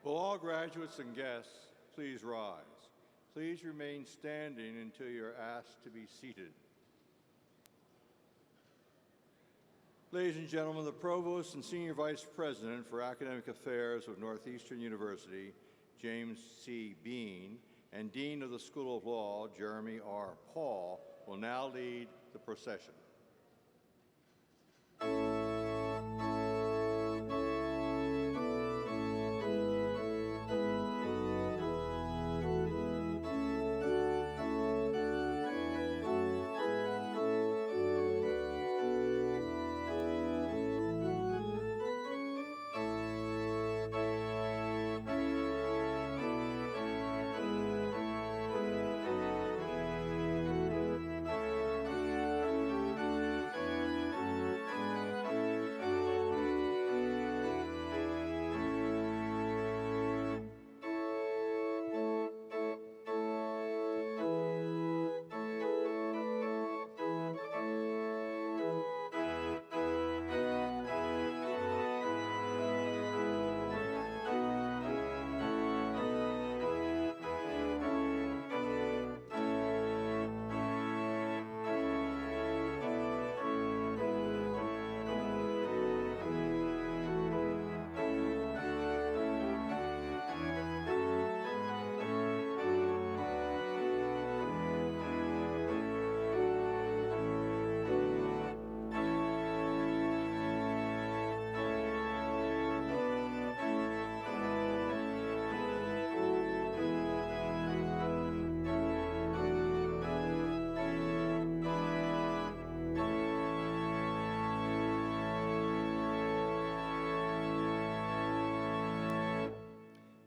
Will all graduates and guests please rise? Please remain standing until you're asked to be seated. Ladies and gentlemen, the Provost and Senior Vice President for Academic Affairs of Northeastern University, James C. Bean, and Dean of the School of Law, Jeremy R. Paul, will now lead the procession.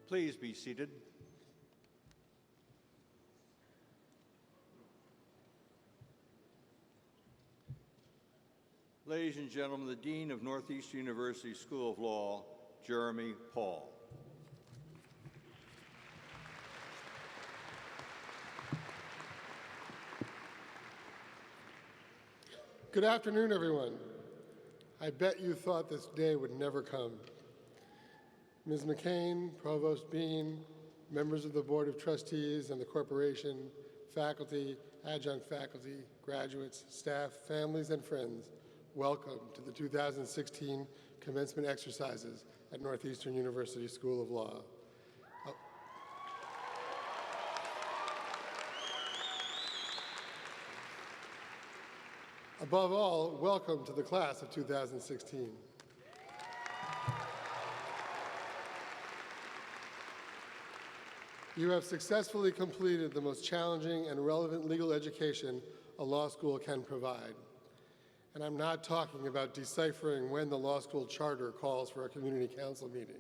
Please be seated. Ladies and gentlemen, the Dean of Northeastern University School of Law, Jeremy Paul. Good afternoon, everyone. I bet you thought this day would never come. Ms. McCain, Provost Bean, members of the Board of Trustees and the corporation, faculty, adjunct faculty, graduates, staff, families, and friends, welcome to the 2016 commencement exercises at Northeastern University School of Law. Above all, welcome to the class of 2016. You have successfully completed the most challenging and relevant legal education a law school can provide. And I'm not talking about deciphering when the law school charter calls for a community council meeting.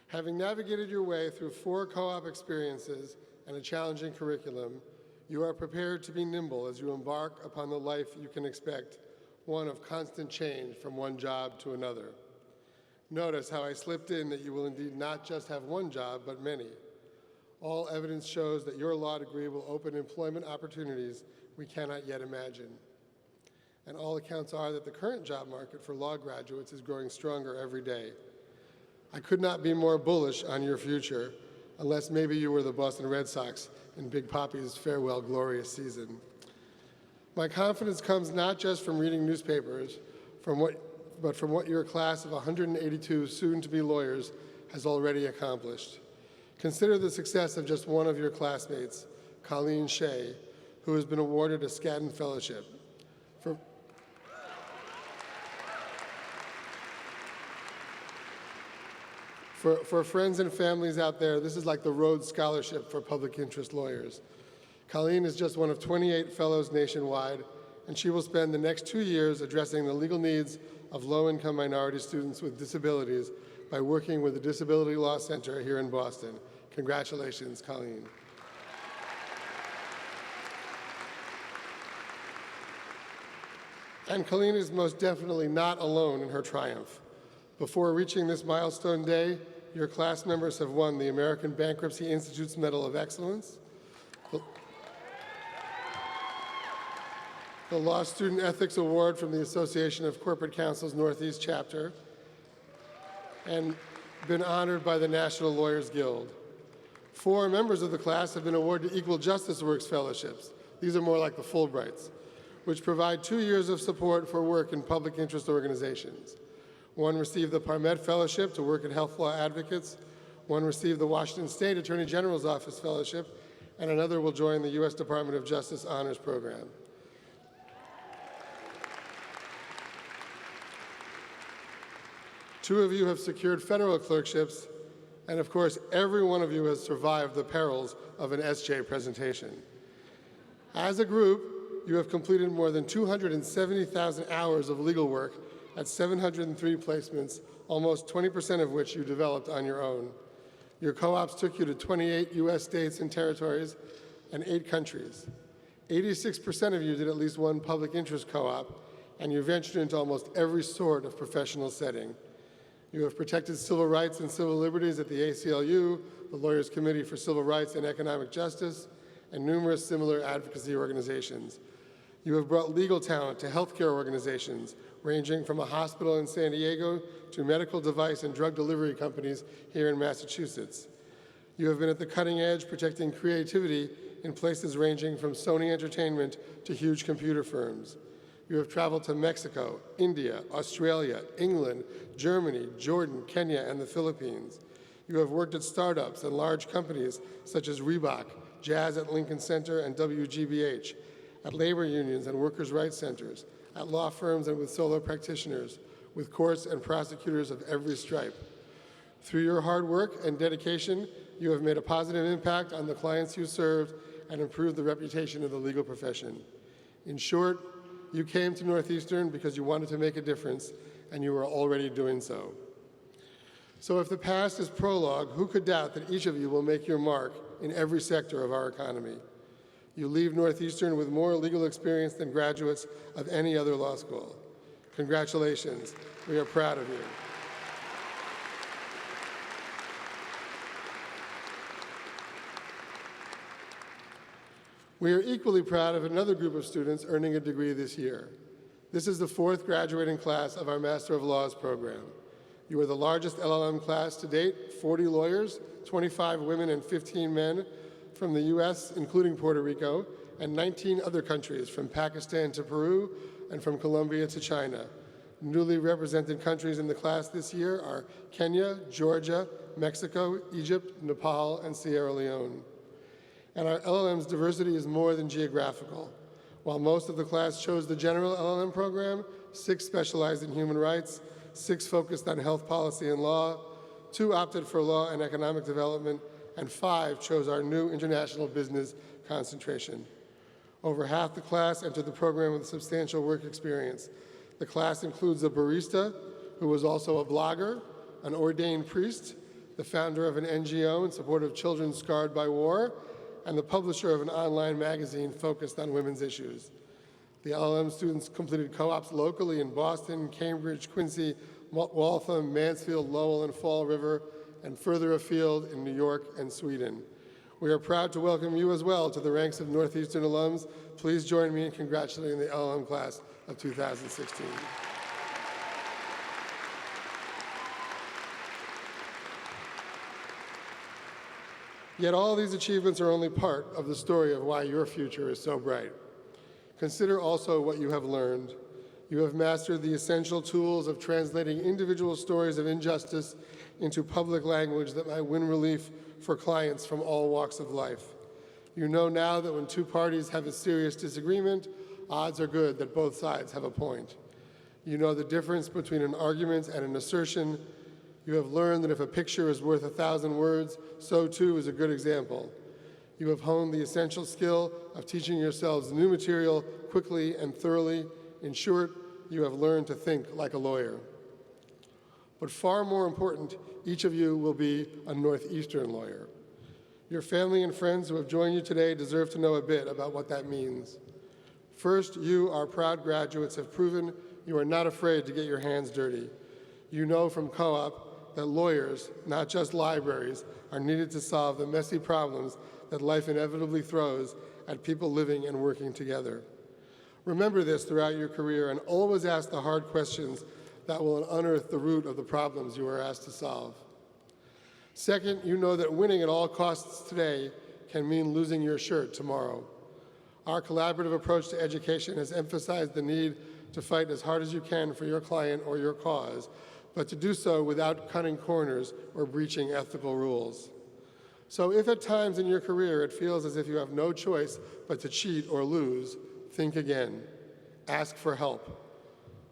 Having navigated your way through 4 co-op experiences and a challenging curriculum, you are prepared to be nimble as you embark upon the life you can expect, one of constant change from one job to another. Notice how I slipped in that you will indeed not just have one job, but many. All evidence shows that your law degree will open employment opportunities we cannot yet imagine. And all accounts are that the current job market for law graduates is growing stronger every day. I could not be more bullish on your future, unless maybe you were the Boston Red Sox in Big Papi's farewell glorious season. My confidence comes not just from reading newspapers, but from what your class of 182 soon-to-be lawyers has already accomplished. Consider the success of just one of your classmates, Colleen Shea, who has been awarded a Skadden Fellowship. For friends and families out there, this is like the Rhodes Scholarship for public interest lawyers. Colleen is just one of 28 fellows nationwide, and she will spend the next 2 years addressing the legal needs of low-income minority students with disabilities by working with the Disability Law Center here in Boston. Congratulations, Colleen. And Colleen is most definitely not alone in her triumph. Before reaching this milestone day, your class members have won the American Bankruptcy Institute's Medal of Excellence, the Law Student Ethics Award from the Association of Corporate Counsels Northeast Chapter, and been honored by the National Lawyers Guild. 4 members of the class have been awarded Equal Justice Works Fellowships. These are more like the Fulbrights, which provide 2 years of support for work in public interest organizations. One received the Parmet Fellowship to work at Health Law Advocates. One received the Washington State Attorney General's Office Fellowship, and another will join the U.S. Department of Justice Honors Program. Two of you have secured federal clerkships, and of course, every one of you has survived the perils of an SJ presentation. As a group, you have completed more than 270,000 hours of legal work at 703 placements, almost 20% of which you developed on your own. Your co-ops took you to 28 U.S. states and territories and 8 countries. 86% of you did at least one public interest co-op, and you ventured into almost every sort of professional setting. You have protected civil rights and civil liberties at the ACLU, the Lawyers Committee for Civil Rights and Economic Justice, and numerous similar advocacy organizations. You have brought legal talent to healthcare organizations, ranging from a hospital in San Diego to medical device and drug delivery companies here in Massachusetts. You have been at the cutting edge protecting creativity in places ranging from Sony Entertainment to huge computer firms. You have traveled to Mexico, India, Australia, England, Germany, Jordan, Kenya, and the Philippines. You have worked at startups and large companies such as Reebok, Jazz at Lincoln Center, and WGBH, at labor unions and workers' rights centers, at law firms and with solo practitioners, with courts and prosecutors of every stripe. Through your hard work and dedication, you have made a positive impact on the clients you served and improved the reputation of the legal profession. In short, you came to Northeastern because you wanted to make a difference, and you are already doing so. So if the past is prologue, who could doubt that each of you will make your mark in every sector of our economy? You leave Northeastern with more legal experience than graduates of any other law school. Congratulations. We are proud of you. We are equally proud of another group of students earning a degree this year. This is the 4th graduating class of our Master of Laws program. You are the largest LLM class to date, 40 lawyers, 25 women and 15 men from the US, including Puerto Rico, and 19 other countries, from Pakistan to Peru and from Colombia to China. Newly represented countries in the class this year are Kenya, Georgia, Mexico, Egypt, Nepal, and Sierra Leone. And our LLM's diversity is more than geographical. While most of the class chose the general LLM program, 6 specialized in human rights, 6 focused on health policy and law, 2 opted for law and economic development, and 5 chose our new international business concentration. Over half the class entered the program with substantial work experience. The class includes a barista, who was also a blogger, an ordained priest, the founder of an NGO in support of children scarred by war, and the publisher of an online magazine focused on women's issues. The LLM students completed co-ops locally in Boston, Cambridge, Quincy, Waltham, Mansfield, Lowell, and Fall River, and further afield in New York and Sweden. We are proud to welcome you as well to the ranks of Northeastern alums. Please join me in congratulating the LLM class of 2016. Yet all these achievements are only part of the story of why your future is so bright. Consider also what you have learned. You have mastered the essential tools of translating individual stories of injustice into public language that might win relief for clients from all walks of life. You know now that when 2 parties have a serious disagreement, odds are good that both sides have a point. You know the difference between an argument and an assertion. You have learned that if a picture is worth 1,000 words, so too is a good example. You have honed the essential skill of teaching yourselves new material quickly and thoroughly. In short, you have learned to think like a lawyer. But far more important, each of you will be a Northeastern lawyer. Your family and friends who have joined you today deserve to know a bit about what that means. First, you, our proud graduates, have proven you are not afraid to get your hands dirty. You know from co-op that lawyers, not just libraries, are needed to solve the messy problems that life inevitably throws at people living and working together. Remember this throughout your career and always ask the hard questions that will unearth the root of the problems you are asked to solve. Second, you know that winning at all costs today can mean losing your shirt tomorrow. Our collaborative approach to education has emphasized the need to fight as hard as you can for your client or your cause, but to do so without cutting corners or breaching ethical rules. So if at times in your career it feels as if you have no choice but to cheat or lose, think again. Ask for help.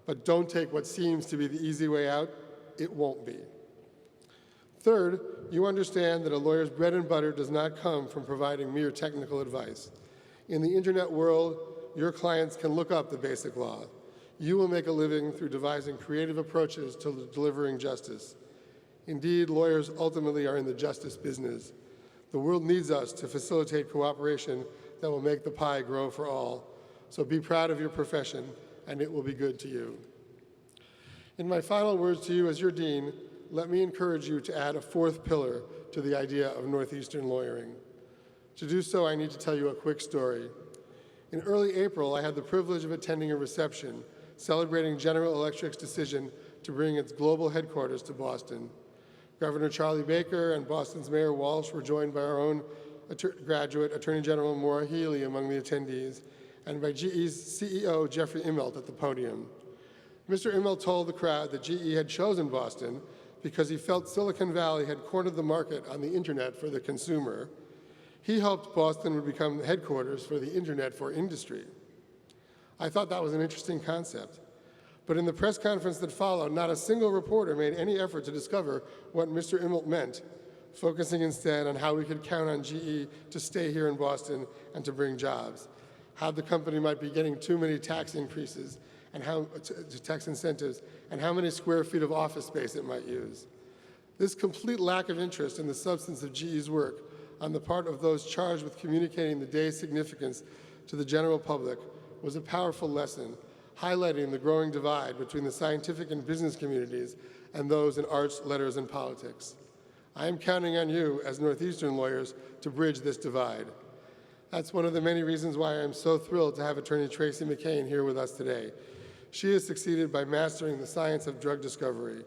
But don't take what seems to be the easy way out. It won't be. Third, you understand that a lawyer's bread and butter does not come from providing mere technical advice. In the internet world, your clients can look up the basic law. You will make a living through devising creative approaches to delivering justice. Indeed, lawyers ultimately are in the justice business. The world needs us to facilitate cooperation that will make the pie grow for all. So be proud of your profession, and it will be good to you. In my final words to you as your dean, let me encourage you to add a 4th pillar to the idea of Northeastern lawyering. To do so, I need to tell you a quick story. In early April, I had the privilege of attending a reception celebrating General Electric's decision to bring its global headquarters to Boston. Governor Charlie Baker and Boston's Mayor Walsh were joined by our own graduate Attorney General Maura Healey among the attendees, and by GE's CEO Jeffrey Immelt at the podium. Mr. Immelt told the crowd that GE had chosen Boston because he felt Silicon Valley had cornered the market on the internet for the consumer. He hoped Boston would become the headquarters for the internet for industry. I thought that was an interesting concept. But in the press conference that followed, not a single reporter made any effort to discover what Mr. Immelt meant, focusing instead on how we could count on GE to stay here in Boston and to bring jobs, how the company might be getting too many tax increases and tax incentives, and how many square feet of office space it might use. This complete lack of interest in the substance of GE's work on the part of those charged with communicating the day's significance to the general public was a powerful lesson, highlighting the growing divide between the scientific and business communities and those in arts, letters, and politics. I am counting on you as Northeastern lawyers to bridge this divide. That's one of the many reasons why I'm so thrilled to have Attorney Tracey McCain here with us today. She has succeeded by mastering the science of drug discovery.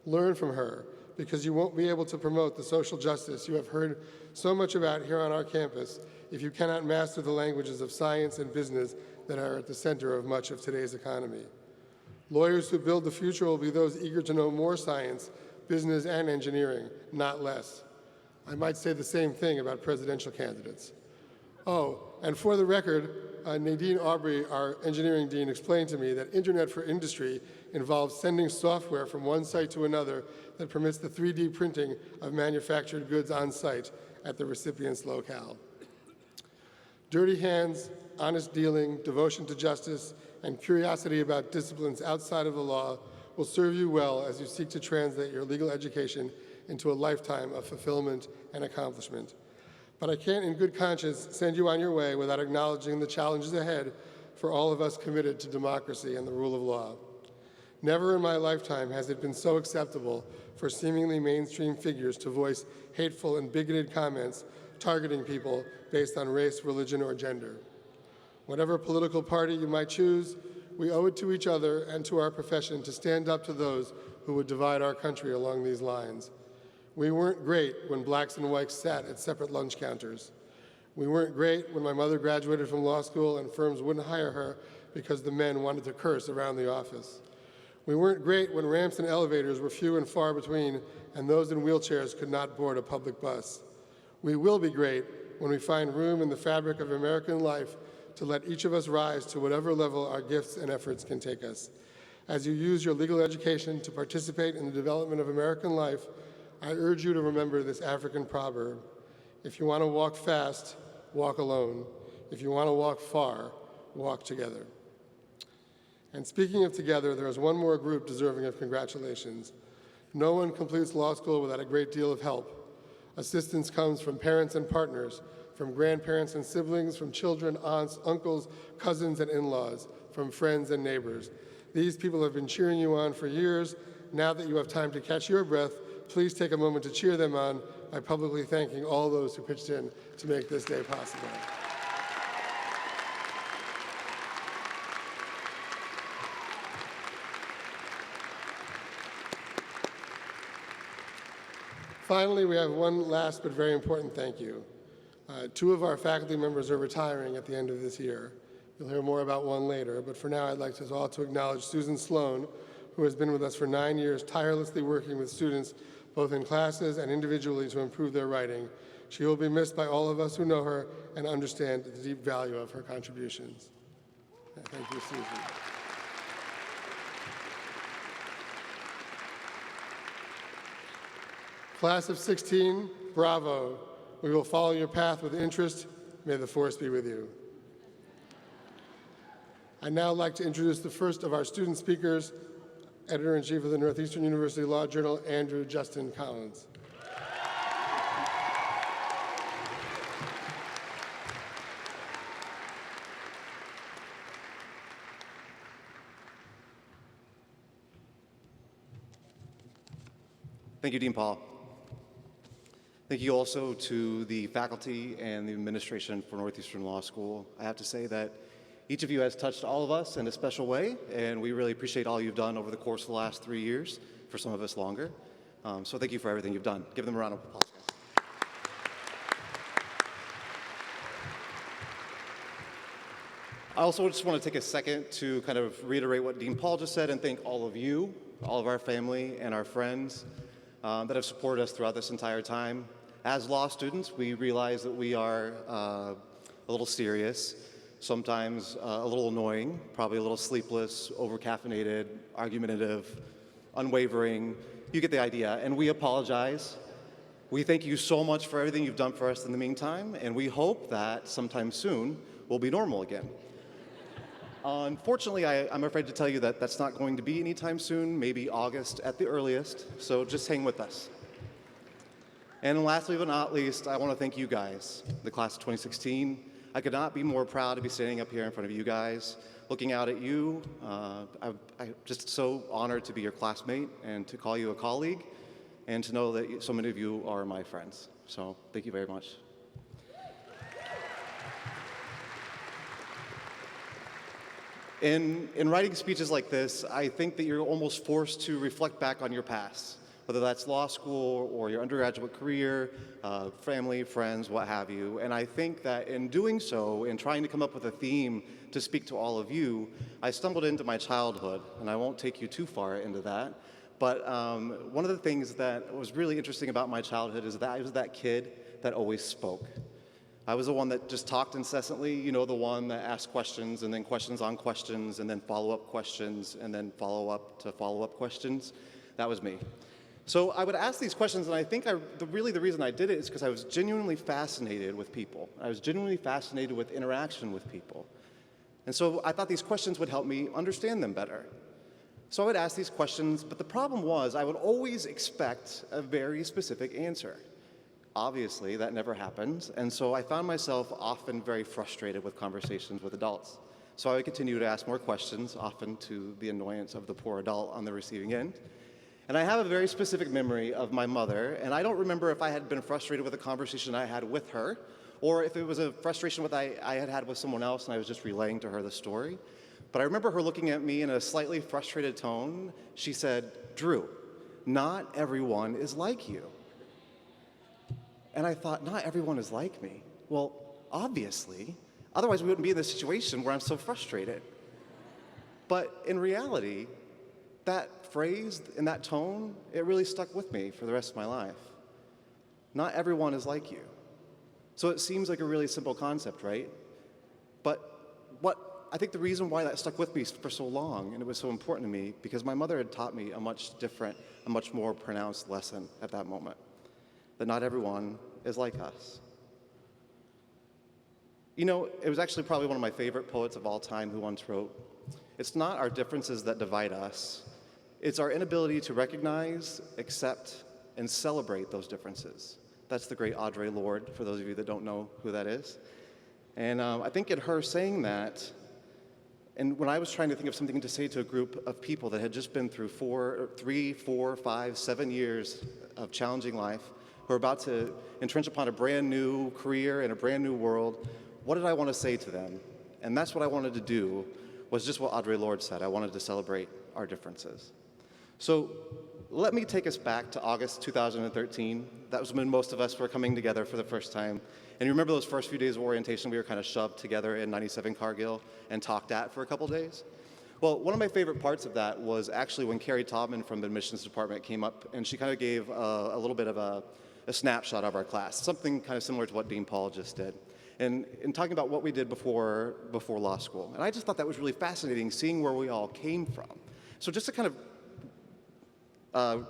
Learn from her, because you won't be able to promote the social justice you have heard so much about here on our campus if you cannot master the languages of science and business that are at the center of much of today's economy. Lawyers who build the future will be those eager to know more science, business, and engineering, not less. I might say the same thing about presidential candidates. Oh, and for the record, Nadine Aubrey, our engineering dean, explained to me that Internet for Industry involves sending software from one site to another that permits the 3D printing of manufactured goods on site at the recipient's locale. Dirty hands, honest dealing, devotion to justice, and curiosity about disciplines outside of the law will serve you well as you seek to translate your legal education into a lifetime of fulfillment and accomplishment. But I can't in good conscience send you on your way without acknowledging the challenges ahead for all of us committed to democracy and the rule of law. Never in my lifetime has it been so acceptable for seemingly mainstream figures to voice hateful and bigoted comments targeting people based on race, religion, or gender. Whatever political party you might choose, we owe it to each other and to our profession to stand up to those who would divide our country along these lines. We weren't great when blacks and whites sat at separate lunch counters. We weren't great when my mother graduated from law school and firms wouldn't hire her because the men wanted to curse around the office. We weren't great when ramps and elevators were few and far between and those in wheelchairs could not board a public bus. We will be great when we find room in the fabric of American life to let each of us rise to whatever level our gifts and efforts can take us. As you use your legal education to participate in the development of American life, I urge you to remember this African proverb: if you want to walk fast, walk alone. If you want to walk far, walk together. And speaking of together, there is one more group deserving of congratulations. No one completes law school without a great deal of help. Assistance comes from parents and partners, from grandparents and siblings, from children, aunts, uncles, cousins, and in-laws, from friends and neighbors. These people have been cheering you on for years. Now that you have time to catch your breath, please take a moment to cheer them on by publicly thanking all those who pitched in to make this day possible. Finally, we have one last but very important thank you. Two of our faculty members are retiring at the end of this year. You'll hear more about one later, but for now I'd like us all to acknowledge Susan Sloan, who has been with us for 9 years, tirelessly working with students both in classes and individually to improve their writing. She will be missed by all of us who know her and understand the deep value of her contributions. Thank you, Susan. Class of 16, bravo. We will follow your path with interest. May the force be with you. I'd now like to introduce the first of our student speakers, Editor-in-Chief of the Northeastern University Law Journal, Andrew Justin Collins. Thank you, Dean Paul. Thank you also to the faculty and the administration for Northeastern Law School. I have to say that each of you has touched all of us in a special way, and we really appreciate all you've done over the course of the last 3 years, for some of us longer. So thank you for everything you've done. Give them a round of applause. I also just want to take a second to kind of reiterate what Dean Paul just said and thank all of you, all of our family and our friends that have supported us throughout this entire time. As law students, we realize that we are a little serious, sometimes a little annoying, probably a little sleepless, over-caffeinated, argumentative, unwavering. You get the idea, and we apologize. We thank you so much for everything you've done for us in the meantime, and we hope that sometime soon we'll be normal again. Unfortunately, I'm afraid to tell you that that's not going to be anytime soon, maybe August at the earliest, so just hang with us. And lastly but not least, I want to thank you guys, the class of 2016. I could not be more proud to be standing up here in front of you guys, looking out at you. I'm just so honored to be your classmate and to call you a colleague, and to know that so many of you are my friends. So thank you very much. In writing speeches like this, I think that you're almost forced to reflect back on your past, whether that's law school or your undergraduate career, family, friends, what have you. And I think that in doing so, in trying to come up with a theme to speak to all of you, I stumbled into my childhood, and I won't take you too far into that. But one of the things that was really interesting about my childhood is that I was that kid that always spoke. I was the one that just talked incessantly, you know, the one that asked questions and then questions on questions and then follow-up questions and then follow-up to follow-up questions. That was me. So I would ask these questions, and I think really the reason I did it is because I was genuinely fascinated with people. I was genuinely fascinated with interaction with people. And so I thought these questions would help me understand them better. So I would ask these questions, but the problem was I would always expect a very specific answer. Obviously, that never happened, and so I found myself often very frustrated with conversations with adults. So I would continue to ask more questions, often to the annoyance of the poor adult on the receiving end. And I have a very specific memory of my mother, and I don't remember if I had been frustrated with a conversation I had with her, or if it was a frustration I had had with someone else and I was just relaying to her the story. But I remember her looking at me in a slightly frustrated tone. She said, "Drew, not everyone is like you." And I thought, not everyone is like me. Well, obviously. Otherwise, we wouldn't be in this situation where I'm so frustrated. But in reality, that phrase and that tone, it really stuck with me for the rest of my life. Not everyone is like you. So it seems like a really simple concept, right? But I think the reason why that stuck with me for so long, and it was so important to me, because my mother had taught me a much different, a much more pronounced lesson at that moment. That not everyone is like us. You know, it was actually probably one of my favorite poets of all time who once wrote, "It's not our differences that divide us, it's our inability to recognize, accept, and celebrate those differences." That's the great Audre Lorde, for those of you that don't know who that is. And I think in her saying that, and when I was trying to think of something to say to a group of people that had just been through 3, 4, 5, 7 years of challenging life, who are about to entrench upon a brand new career in a brand new world, what did I want to say to them? And that's what I wanted to do, was just what Audre Lorde said. I wanted to celebrate our differences. So let me take us back to August 2013. That was when most of us were coming together for the first time. And you remember those first few days of orientation, we were kind of shoved together in 97 Cargill and talked at for a couple days? Well, one of my favorite parts of that was actually when Carrie Taubman from the admissions department came up, and she kind of gave a little bit of a snapshot of our class, something kind of similar to what Dean Paul just did, and in talking about what we did before law school. And I just thought that was really fascinating, seeing where we all came from. So just to kind of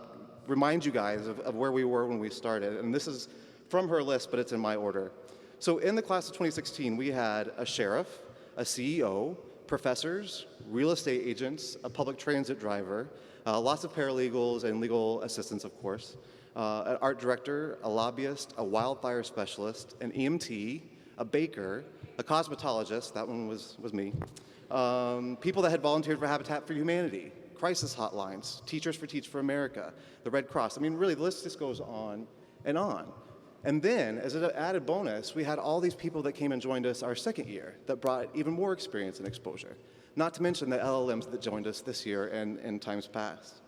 remind you guys of where we were when we started, and this is from her list, but it's in my order. So in the class of 2016, we had a sheriff, a CEO, professors, real estate agents, a public transit driver, lots of paralegals and legal assistants, of course, an art director, a lobbyist, a wildfire specialist, an EMT, a baker, a cosmetologist, that one was me, people that had volunteered for Habitat for Humanity, crisis hotlines, Teachers for Teach for America, the Red Cross. I mean, really, the list just goes on and on. And then, as an added bonus, we had all these people that came and joined us our second year that brought even more experience and exposure, not to mention the LLMs that joined us this year and in times past.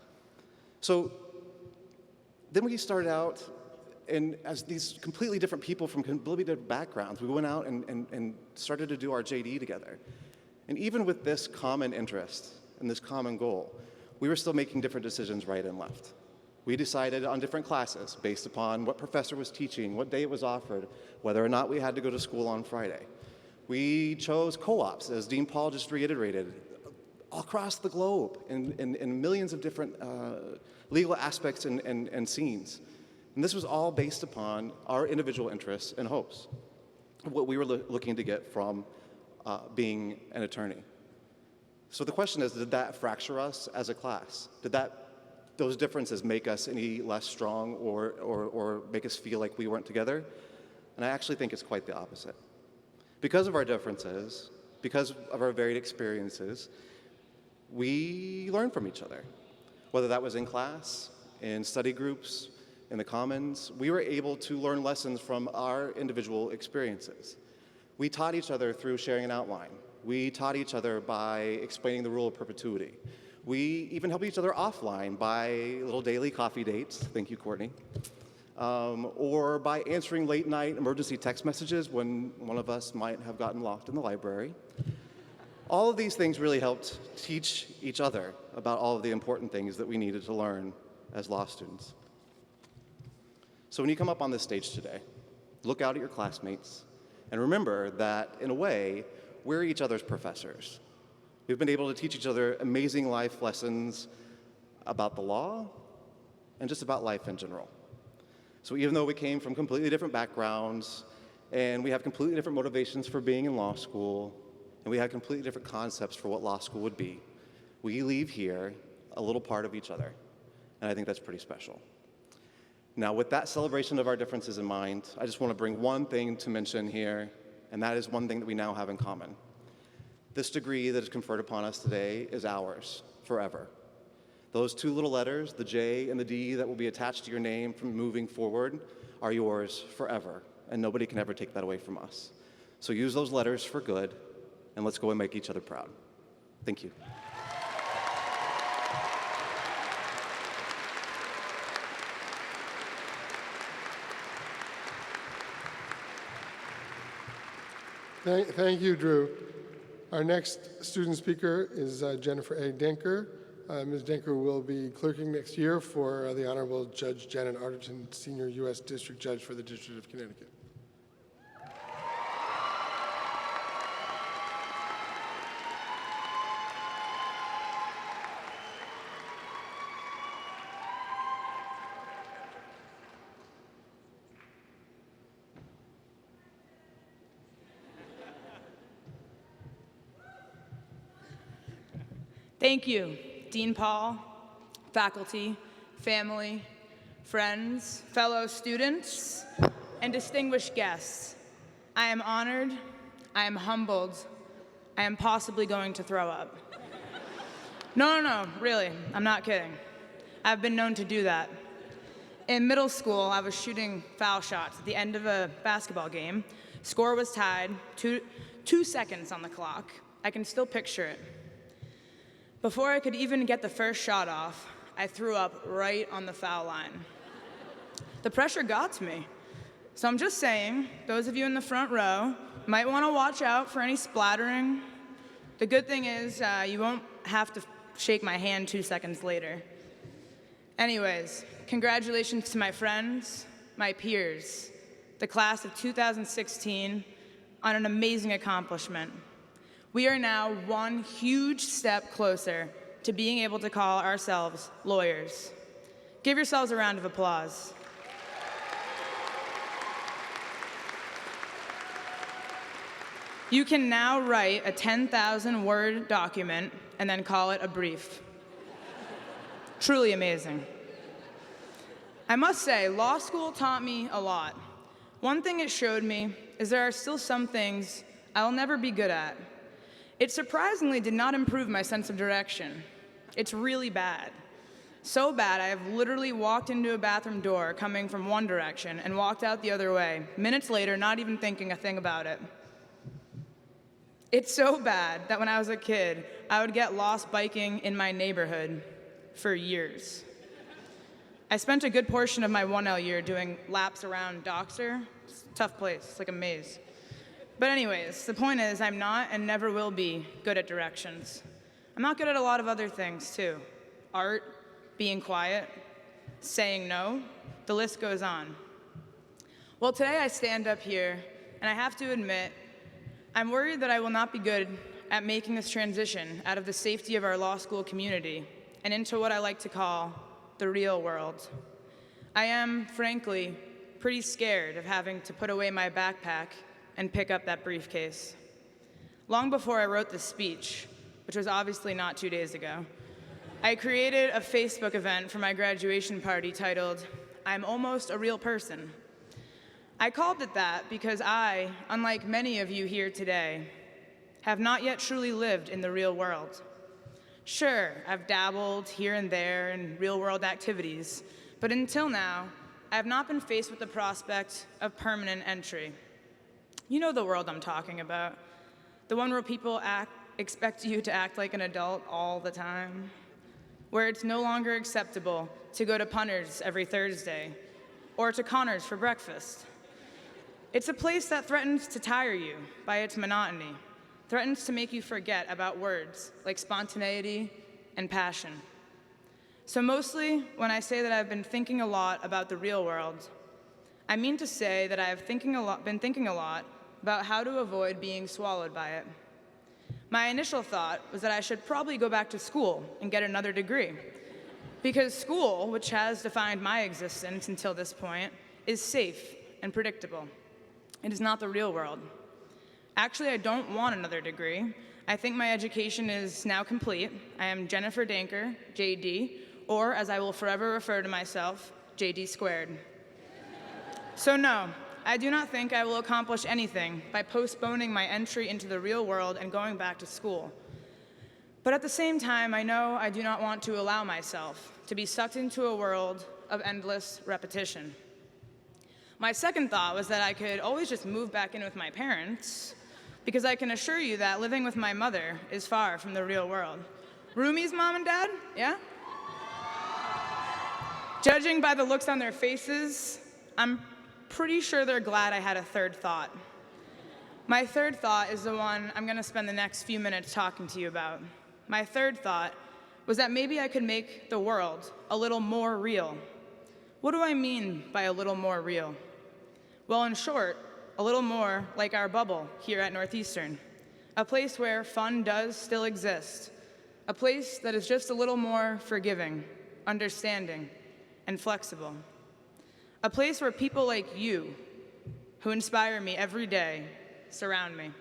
So then we started out, and as these completely different people from completely different backgrounds, we went out and started to do our JD together. And even with this common interest and this common goal, we were still making different decisions right and left. We decided on different classes based upon what professor was teaching, what day it was offered, whether or not we had to go to school on Friday. We chose co-ops, as Dean Paul just reiterated, across the globe in millions of different legal aspects and scenes. And this was all based upon our individual interests and hopes, what we were looking to get from being an attorney. So the question is, did that fracture us as a class? Did those differences make us any less strong or make us feel like we weren't together? And I actually think it's quite the opposite. Because of our differences, because of our varied experiences, we learn from each other. Whether that was in class, in study groups, in the commons, we were able to learn lessons from our individual experiences. We taught each other through sharing an outline. We taught each other by explaining the rule of perpetuity. We even helped each other offline by little daily coffee dates, thank you, Courtney, or by answering late night emergency text messages when one of us might have gotten locked in the library. All of these things really helped teach each other about all of the important things that we needed to learn as law students. So when you come up on this stage today, look out at your classmates and remember that, in a way, we're each other's professors. We've been able to teach each other amazing life lessons about the law and just about life in general. So even though we came from completely different backgrounds and we have completely different motivations for being in law school and we have completely different concepts for what law school would be, we leave here a little part of each other. And I think that's pretty special. Now, with that celebration of our differences in mind, I just want to bring one thing to mention here, and that is one thing that we now have in common. This degree that is conferred upon us today is ours forever. Those two little letters, the J and the D that will be attached to your name from moving forward, are yours forever, and nobody can ever take that away from us. So use those letters for good, and let's go and make each other proud. Thank you. Thank you, Drew. Our next student speaker is Jennifer A. Denker. Ms. Denker will be clerking next year for the Honorable Judge Janet Arterton, Senior U.S. District Judge for the District of Connecticut. Thank you, Dean Paul, faculty, family, friends, fellow students, and distinguished guests. I am honored, I am humbled, I am possibly going to throw up. No, really, I'm not kidding. I've been known to do that. In middle school, I was shooting foul shots at the end of a basketball game. Score was tied, 2 seconds on the clock. I can still picture it. Before I could even get the first shot off, I threw up right on the foul line. The pressure got to me. So I'm just saying, those of you in the front row might want to watch out for any splattering. The good thing is you won't have to shake my hand 2 seconds later. Anyways, congratulations to my friends, my peers, the class of 2016 on an amazing accomplishment. We are now one huge step closer to being able to call ourselves lawyers. Give yourselves a round of applause. You can now write a 10,000-word document and then call it a brief. Truly amazing. I must say, law school taught me a lot. One thing it showed me is there are still some things I'll never be good at. It surprisingly did not improve my sense of direction. It's really bad. So bad, I have literally walked into a bathroom door coming from one direction and walked out the other way, minutes later, not even thinking a thing about it. It's so bad that when I was a kid, I would get lost biking in my neighborhood for years. I spent a good portion of my 1L year doing laps around Doxter. It's a tough place, it's like a maze. But anyways, the point is I'm not and never will be good at directions. I'm not good at a lot of other things too. Art, being quiet, saying no, the list goes on. Well, today I stand up here and I have to admit, I'm worried that I will not be good at making this transition out of the safety of our law school community and into what I like to call the real world. I am, frankly, pretty scared of having to put away my backpack and pick up that briefcase. Long before I wrote this speech, which was obviously not 2 days ago, I created a Facebook event for my graduation party titled, "I'm Almost a Real Person." I called it that because I, unlike many of you here today, have not yet truly lived in the real world. Sure, I've dabbled here and there in real-world activities, but until now, I have not been faced with the prospect of permanent entry. You know the world I'm talking about. The one where people expect you to act like an adult all the time. Where it's no longer acceptable to go to Punters every Thursday or to Connors for breakfast. It's a place that threatens to tire you by its monotony, threatens to make you forget about words like spontaneity and passion. So mostly, when I say that I've been thinking a lot about the real world, I mean to say that I have been thinking a lot about how to avoid being swallowed by it. My initial thought was that I should probably go back to school and get another degree, because school, which has defined my existence until this point, is safe and predictable. It is not the real world. Actually, I don't want another degree. I think my education is now complete. I am Jennifer Denker, JD, or as I will forever refer to myself, JD squared. So no, I do not think I will accomplish anything by postponing my entry into the real world and going back to school. But at the same time, I know I do not want to allow myself to be sucked into a world of endless repetition. My second thought was that I could always just move back in with my parents, because I can assure you that living with my mother is far from the real world. Rumi's mom and dad, yeah? Judging by the looks on their faces, I'm pretty sure they're glad I had a third thought. My third thought is the one I'm going to spend the next few minutes talking to you about. My third thought was that maybe I could make the world a little more real. What do I mean by a little more real? Well, in short, a little more like our bubble here at Northeastern, a place where fun does still exist, a place that is just a little more forgiving, understanding, and flexible. A place where people like you, who inspire me every day, surround me.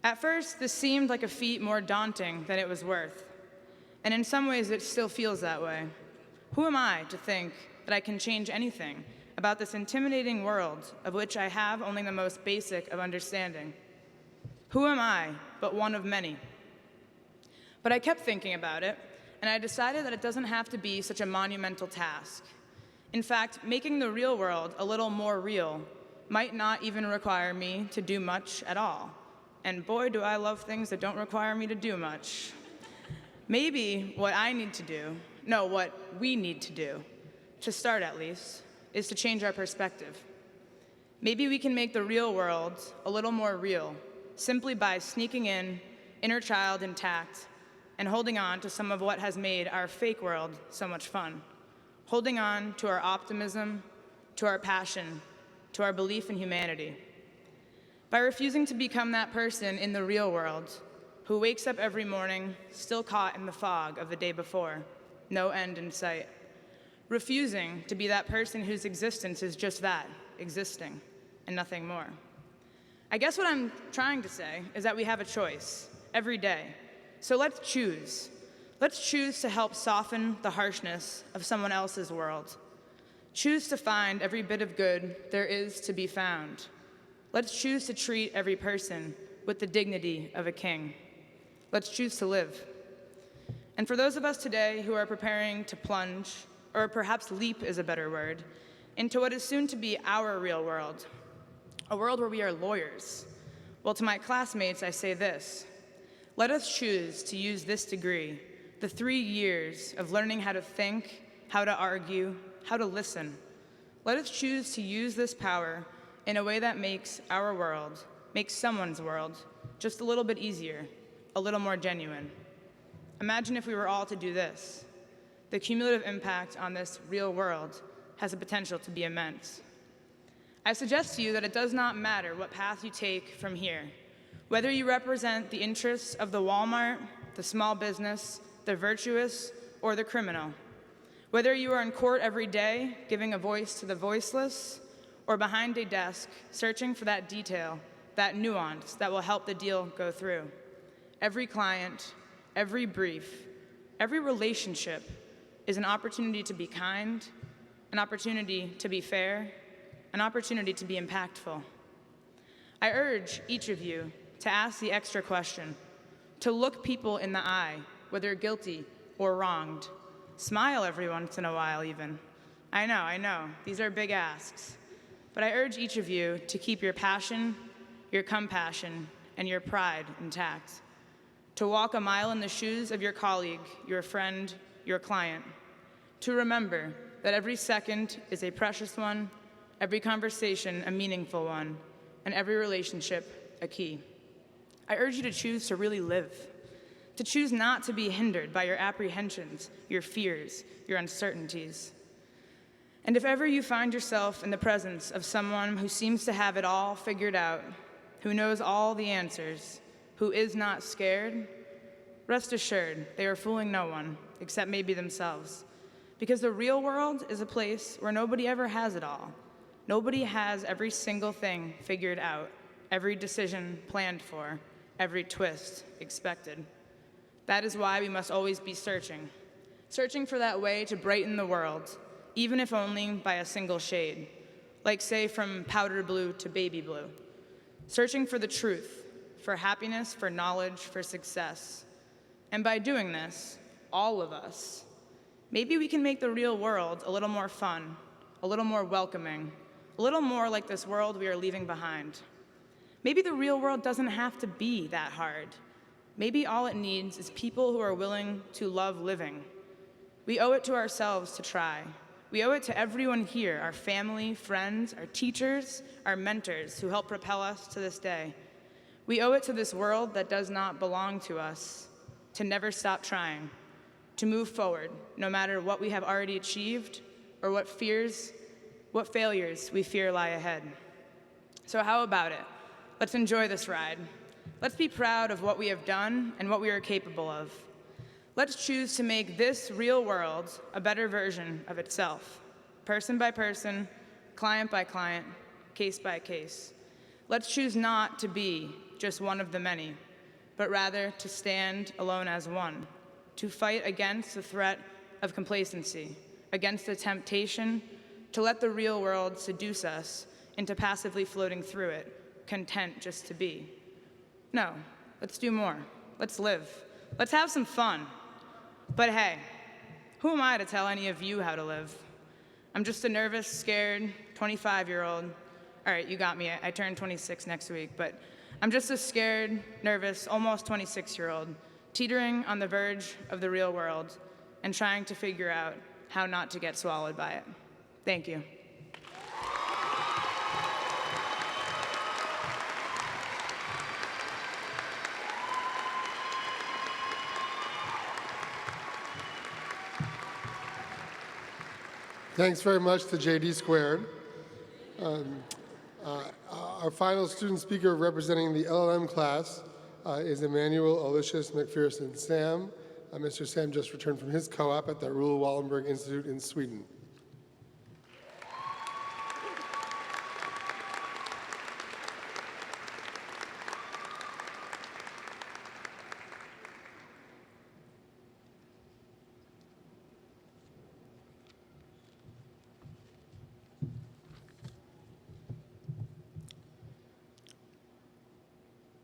At first, this seemed like a feat more daunting than it was worth, and in some ways it still feels that way. Who am I to think that I can change anything about this intimidating world of which I have only the most basic of understanding? Who am I but one of many? But I kept thinking about it, and I decided that it doesn't have to be such a monumental task. In fact, making the real world a little more real might not even require me to do much at all. And boy, do I love things that don't require me to do much. Maybe what we need to do, to start at least, is to change our perspective. Maybe we can make the real world a little more real simply by sneaking in, inner child intact, and holding on to some of what has made our fake world so much fun. Holding on to our optimism, to our passion, to our belief in humanity. By refusing to become that person in the real world who wakes up every morning still caught in the fog of the day before, no end in sight. Refusing to be that person whose existence is just that, existing, and nothing more. I guess what I'm trying to say is that we have a choice every day. So let's choose. Let's choose to help soften the harshness of someone else's world. Choose to find every bit of good there is to be found. Let's choose to treat every person with the dignity of a king. Let's choose to live. And for those of us today who are preparing to plunge, or perhaps leap is a better word, into what is soon to be our real world, a world where we are lawyers, well, to my classmates, I say this: let us choose to use this degree, the 3 years of learning how to think, how to argue, how to listen. Let us choose to use this power in a way that makes our world, makes someone's world, just a little bit easier, a little more genuine. Imagine if we were all to do this. The cumulative impact on this real world has the potential to be immense. I suggest to you that it does not matter what path you take from here, whether you represent the interests of the Walmart, the small business, the virtuous, or the criminal. Whether you are in court every day, giving a voice to the voiceless, or behind a desk, searching for that detail, that nuance that will help the deal go through. Every client, every brief, every relationship is an opportunity to be kind, an opportunity to be fair, an opportunity to be impactful. I urge each of you to ask the extra question, to look people in the eye, whether guilty or wronged. Smile every once in a while, even. I know, these are big asks. But I urge each of you to keep your passion, your compassion, and your pride intact. To walk a mile in the shoes of your colleague, your friend, your client. To remember that every second is a precious one, every conversation a meaningful one, and every relationship a key. I urge you to choose to really live, to choose not to be hindered by your apprehensions, your fears, your uncertainties. And if ever you find yourself in the presence of someone who seems to have it all figured out, who knows all the answers, who is not scared, rest assured they are fooling no one except maybe themselves. Because the real world is a place where nobody ever has it all. Nobody has every single thing figured out, every decision planned for, every twist expected. That is why we must always be searching for that way to brighten the world, even if only by a single shade, like say from powder blue to baby blue. Searching for the truth, for happiness, for knowledge, for success. And by doing this, all of us, maybe we can make the real world a little more fun, a little more welcoming, a little more like this world we are leaving behind. Maybe the real world doesn't have to be that hard. Maybe all it needs is people who are willing to love living. We owe it to ourselves to try. We owe it to everyone here, our family, friends, our teachers, our mentors who help propel us to this day. We owe it to this world that does not belong to us, to never stop trying, to move forward, no matter what we have already achieved or what failures we fear lie ahead. So how about it? Let's enjoy this ride. Let's be proud of what we have done and what we are capable of. Let's choose to make this real world a better version of itself, person by person, client by client, case by case. Let's choose not to be just one of the many, but rather to stand alone as one, to fight against the threat of complacency, against the temptation to let the real world seduce us into passively floating through it, content just to be. No, let's do more. Let's live. Let's have some fun. But hey, who am I to tell any of you how to live? I'm just a nervous, scared 25-year-old. All right, you got me. I turn 26 next week, but I'm just a scared, nervous, almost 26-year-old, teetering on the verge of the real world and trying to figure out how not to get swallowed by it. Thank you. Thanks very much to JD Squared. Our final student speaker representing the LLM class is Emmanuel Aloysius McPherson Sam. Mr. Sam just returned from his co-op at the Raoul Wallenberg Institute in Sweden.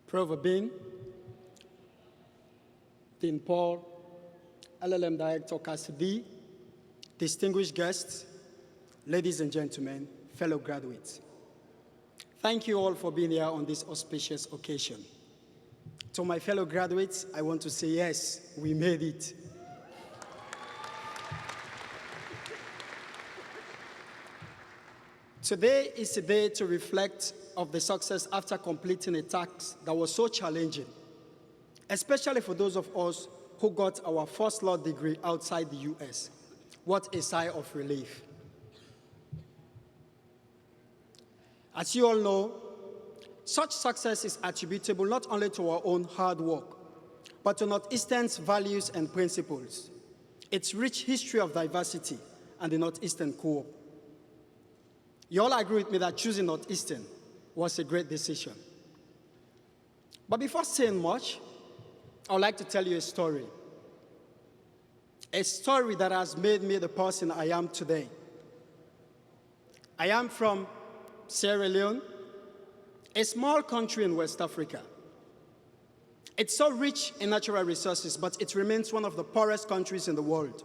Provost Bean, Dean Paul, LLM Director Cassidy, distinguished guests, ladies and gentlemen, fellow graduates. Thank you all for being here on this auspicious occasion. To my fellow graduates, I want to say yes, we made it. Today is a day to reflect of the success after completing a task that was so challenging, especially for those of us who got our first law degree outside the US. What a sigh of relief. As you all know, such success is attributable not only to our own hard work, but to Northeastern's values and principles, its rich history of diversity, and the Northeastern Co-op. You all agree with me that choosing Northeastern was a great decision. But before saying much, I would like to tell you a story that has made me the person I am today. I am from Sierra Leone, a small country in West Africa. It's so rich in natural resources, but it remains one of the poorest countries in the world.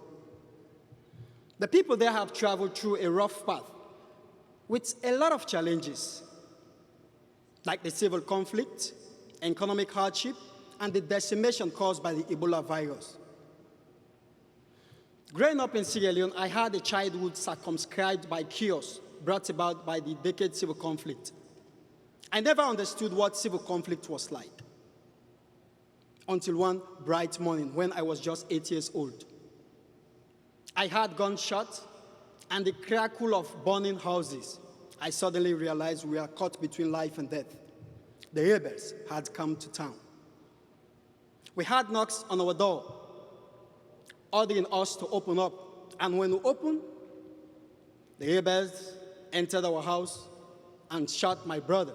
The people there have traveled through a rough path with a lot of challenges, like the civil conflict, economic hardship, and the decimation caused by the Ebola virus. Growing up in Sierra Leone, I had a childhood circumscribed by chaos brought about by the decade civil conflict. I never understood what civil conflict was like until one bright morning when I was just 8 years old. I heard gunshots and the crackle of burning houses. I suddenly realized we were caught between life and death. The rebels had come to town. We had knocks on our door, ordering us to open up. And when we opened, the rebels entered our house and shot my brother.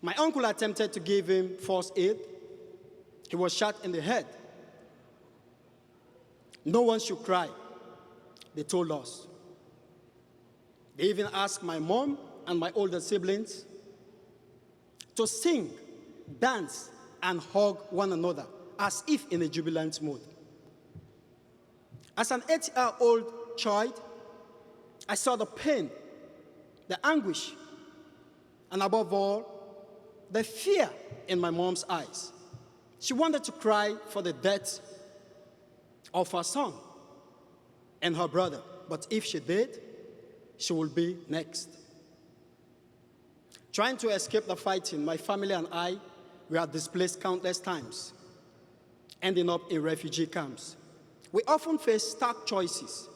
My uncle attempted to give him first aid. He was shot in the head. No one should cry, they told us. They even asked my mom and my older siblings to sing, dance, and hug one another as if in a jubilant mood. As an 8-year-old child, I saw the pain, the anguish, and above all, the fear in my mom's eyes. She wanted to cry for the death of her son and her brother, but if she did, she would be next. Trying to escape the fighting, my family and I were displaced countless times, ending up in refugee camps. We often face stark choices.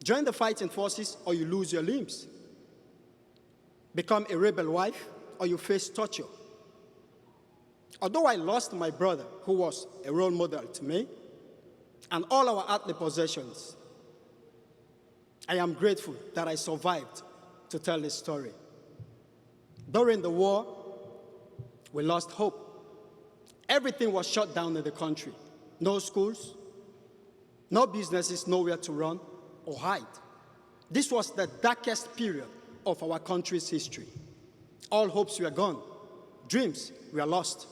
Join the fighting forces or you lose your limbs. Become a rebel wife or you face torture. Although I lost my brother, who was a role model to me, and all our earthly possessions, I am grateful that I survived to tell this story. During the war, we lost hope. Everything was shut down in the country. No schools, no businesses, nowhere to run or hide. This was the darkest period of our country's history. All hopes were gone. Dreams were lost.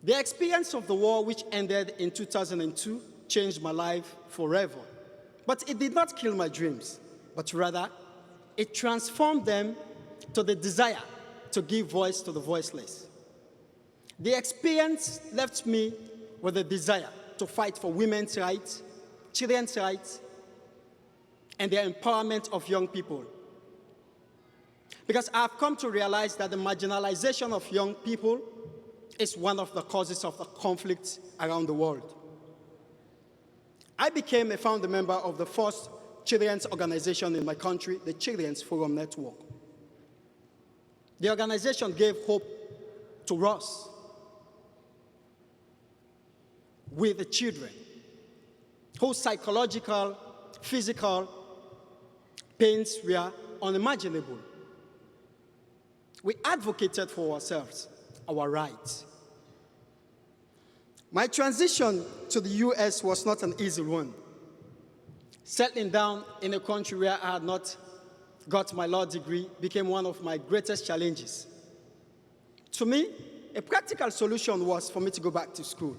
The experience of the war, which ended in 2002, changed my life forever. But it did not kill my dreams, but rather, it transformed them to the desire to give voice to the voiceless. The experience left me with a desire to fight for women's rights, children's rights, and the empowerment of young people. Because I've come to realize that the marginalization of young people is one of the causes of the conflicts around the world. I became a founding member of the first children's organization in my country, the Children's Forum Network. The organization gave hope to us with the children whose psychological, physical pains were unimaginable. We advocated for ourselves, our rights. My transition to the US was not an easy one. Settling down in a country where I had not got my law degree became one of my greatest challenges. To me, a practical solution was for me to go back to school.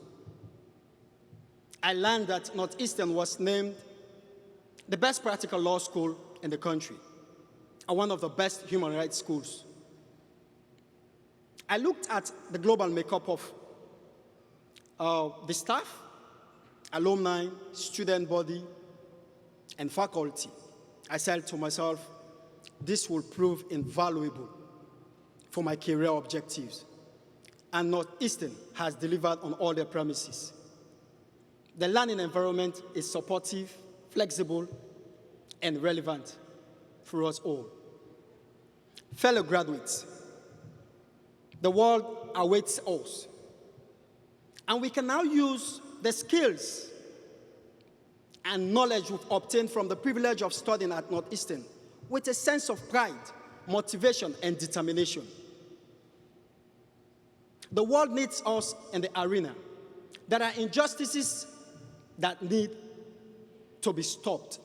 I learned that Northeastern was named the best practical law school in the country and one of the best human rights schools. I looked at the global makeup of the staff, alumni, student body, and faculty. I said to myself, this will prove invaluable for my career objectives. And Northeastern has delivered on all their promises. The learning environment is supportive, flexible, and relevant for us all. Fellow graduates, the world awaits us. And we can now use the skills and knowledge we've obtained from the privilege of studying at Northeastern with a sense of pride, motivation, and determination. The world needs us in the arena. There are injustices that need to be stopped,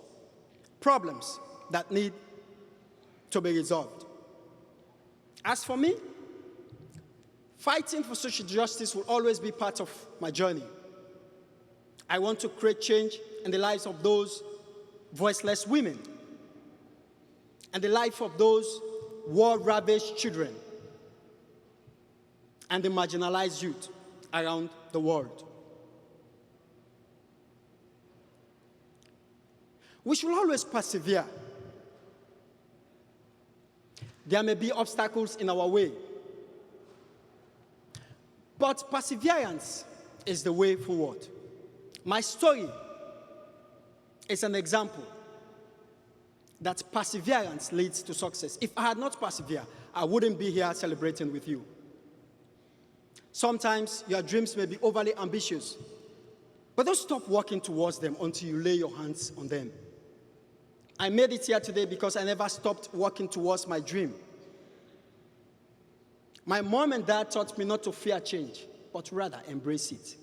problems that need to be resolved. As for me, fighting for social justice will always be part of my journey. I want to create change in the lives of those voiceless women and the life of those war-ravaged children and the marginalized youth around the world. We should always persevere. There may be obstacles in our way, but perseverance is the way forward. My story is an example that perseverance leads to success. If I had not persevered, I wouldn't be here celebrating with you. Sometimes your dreams may be overly ambitious, but don't stop working towards them until you lay your hands on them. I made it here today because I never stopped working towards my dream. My mom and dad taught me not to fear change, but rather embrace it.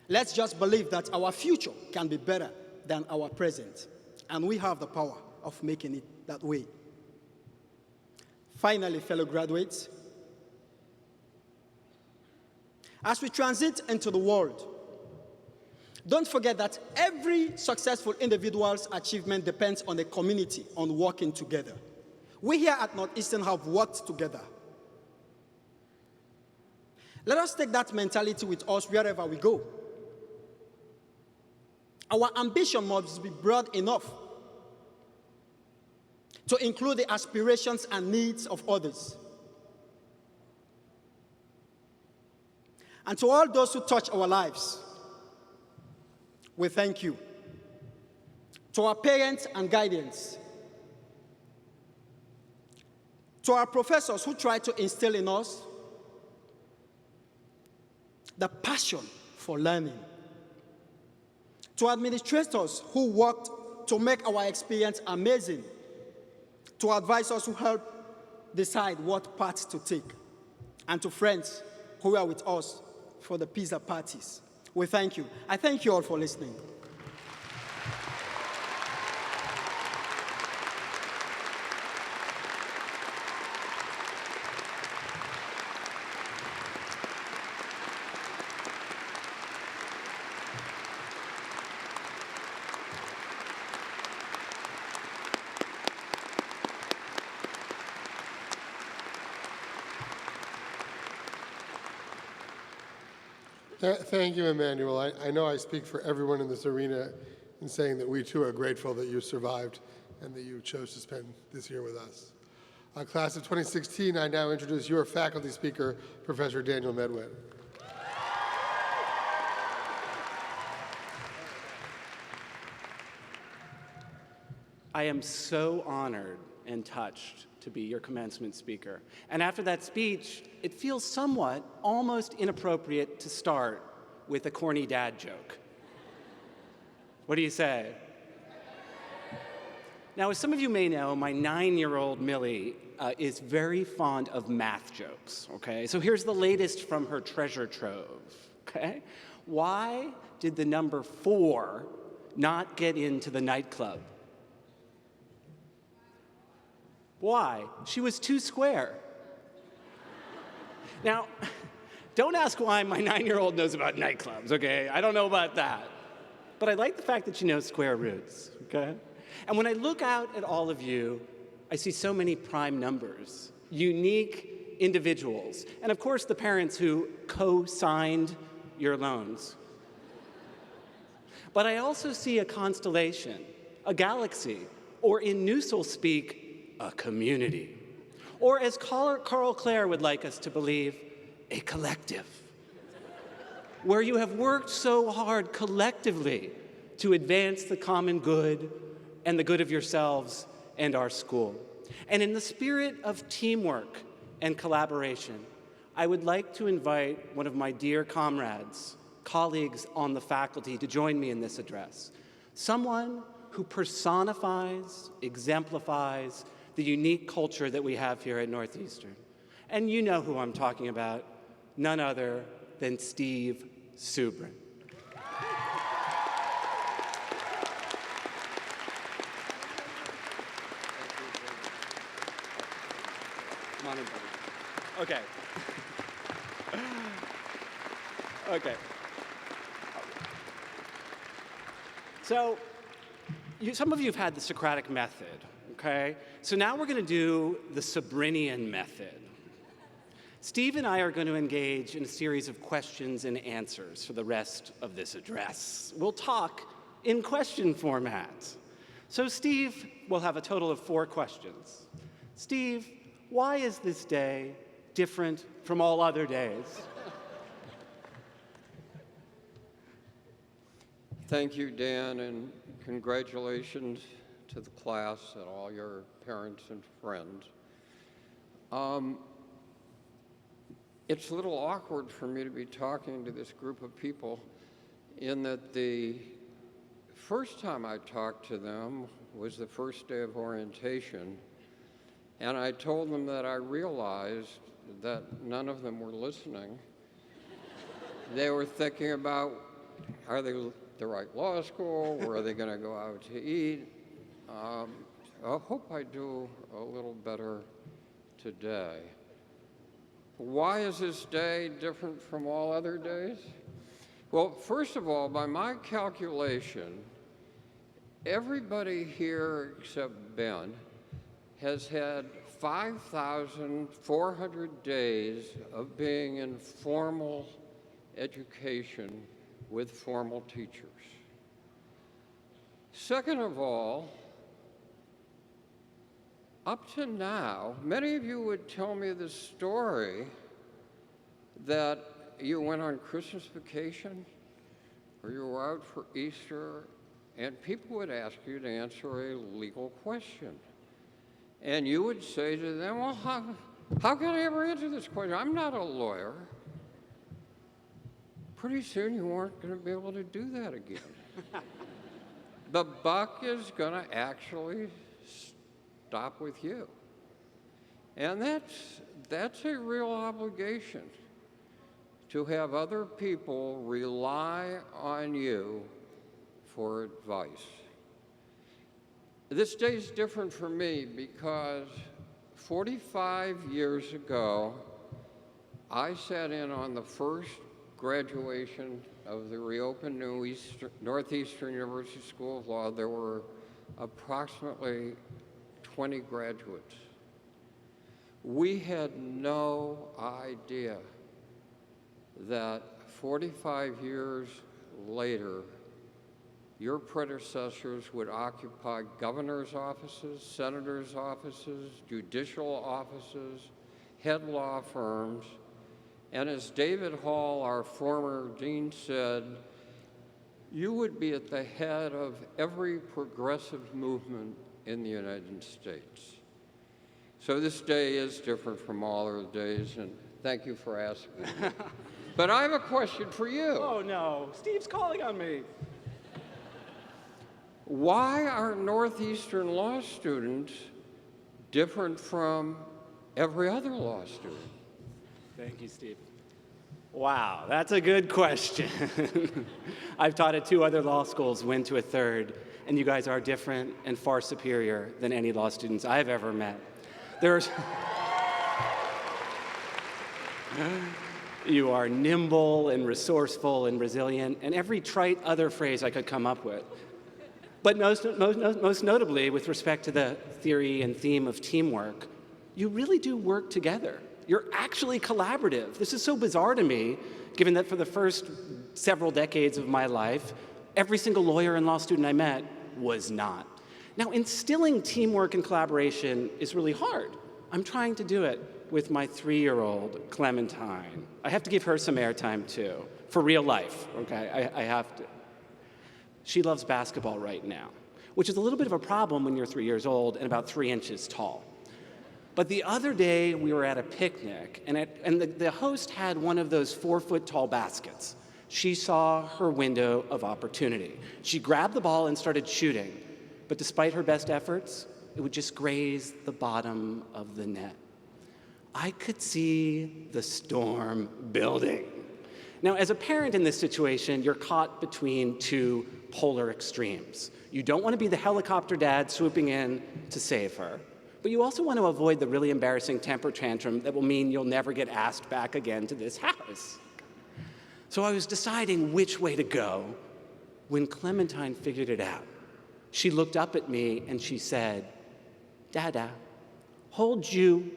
Let's just believe that our future can be better than our present, and we have the power of making it that way. Finally, fellow graduates, as we transit into the world, don't forget that every successful individual's achievement depends on a community, on working together. We here at Northeastern have worked together. Let us take that mentality with us wherever we go. Our ambition must be broad enough to include the aspirations and needs of others. And to all those who touch our lives, we thank you. To our parents and guardians, to our professors who try to instill in us the passion for learning, to administrators who worked to make our experience amazing, to advisors who help decide what path to take, and to friends who are with us for the pizza parties. We thank you. I thank you all for listening. Thank you, Emmanuel. I know I speak for everyone in this arena in saying that we too are grateful that you survived and that you chose to spend this year with us. Class of 2016, I now introduce your faculty speaker, Professor Daniel Medwin. I am so honored and touched to be your commencement speaker. And after that speech, it feels somewhat almost inappropriate to start with a corny dad joke. What do you say? Now, as some of you may know, my 9-year-old Millie is very fond of math jokes, okay? So here's the latest from her treasure trove, okay? Why did the number 4 not get into the nightclub? Why? She was too square. Now, don't ask why my 9-year-old knows about nightclubs, okay? I don't know about that. But I like the fact that she knows square roots, okay? And when I look out at all of you, I see so many prime numbers, unique individuals, and of course the parents who co-signed your loans. But I also see a constellation, a galaxy, or in Newsel speak, a community. Or as Carl Clare would like us to believe, a collective, where you have worked so hard collectively to advance the common good and the good of yourselves and our school. And in the spirit of teamwork and collaboration, I would like to invite one of my dear comrades, colleagues on the faculty to join me in this address. Someone who personifies, exemplifies the unique culture that we have here at Northeastern. And you know who I'm talking about, none other than Steve Subrin. Come on in, buddy. Okay. Okay. So, some of you have had the Socratic method, okay? So now we're gonna do the Sabrinian method. Steve and I are going to engage in a series of questions and answers for the rest of this address. We'll talk in question format. So Steve will have a total of 4 questions. Steve, why is this day different from all other days? Thank you, Dan, and congratulations to the class and all your parents and friends. It's a little awkward for me to be talking to this group of people in that the first time I talked to them was the first day of orientation, and I told them that I realized that none of them were listening. They were thinking about, are they the right law school? Where are they going to go out to eat? I hope I do a little better today. Why is this day different from all other days? Well, first of all, by my calculation, everybody here except Ben has had 5,400 days of being in formal education with formal teachers. Second of all, up to now, many of you would tell me the story that you went on Christmas vacation or you were out for Easter, and people would ask you to answer a legal question. And you would say to them, well, how can I ever answer this question? I'm not a lawyer. Pretty soon you weren't going to be able to do that again. The buck is going to actually stop with you. And that's a real obligation, to have other people rely on you for advice. This day is different for me because 45 years ago, I sat in on the first graduation of the reopened Northeastern University School of Law. There were approximately 20 graduates. We had no idea that 45 years later, your predecessors would occupy governor's offices, senators' offices, judicial offices, head law firms, and as David Hall, our former dean, said, you would be at the head of every progressive movement in the United States. So this day is different from all other days, and thank you for asking me. But I have a question for you. Oh no, Steve's calling on me. Why are Northeastern law students different from every other law student? Thank you, Steve. Wow, that's a good question. I've taught at 2 other law schools, went to a 3rd, and you guys are different and far superior than any law students I've ever met. You are nimble and resourceful and resilient, and every trite other phrase I could come up with. But most notably, with respect to the theory and theme of teamwork, you really do work together. You're actually collaborative. This is so bizarre to me, given that for the first several decades of my life, every single lawyer and law student I met was not. Now, instilling teamwork and collaboration is really hard. I'm trying to do it with my 3-year-old, Clementine. I have to give her some airtime, too, for real life, okay? I have to. She loves basketball right now, which is a little bit of a problem when you're 3 years old and about 3 inches tall. But the other day, we were at a picnic, and the host had one of those 4-foot-tall baskets. She saw her window of opportunity. She grabbed the ball and started shooting, but despite her best efforts, it would just graze the bottom of the net. I could see the storm building. Now, as a parent in this situation, you're caught between 2 polar extremes. You don't want to be the helicopter dad swooping in to save her, but you also want to avoid the really embarrassing temper tantrum that will mean you'll never get asked back again to this house. So I was deciding which way to go when Clementine figured it out. She looked up at me and she said, Dada, hold you.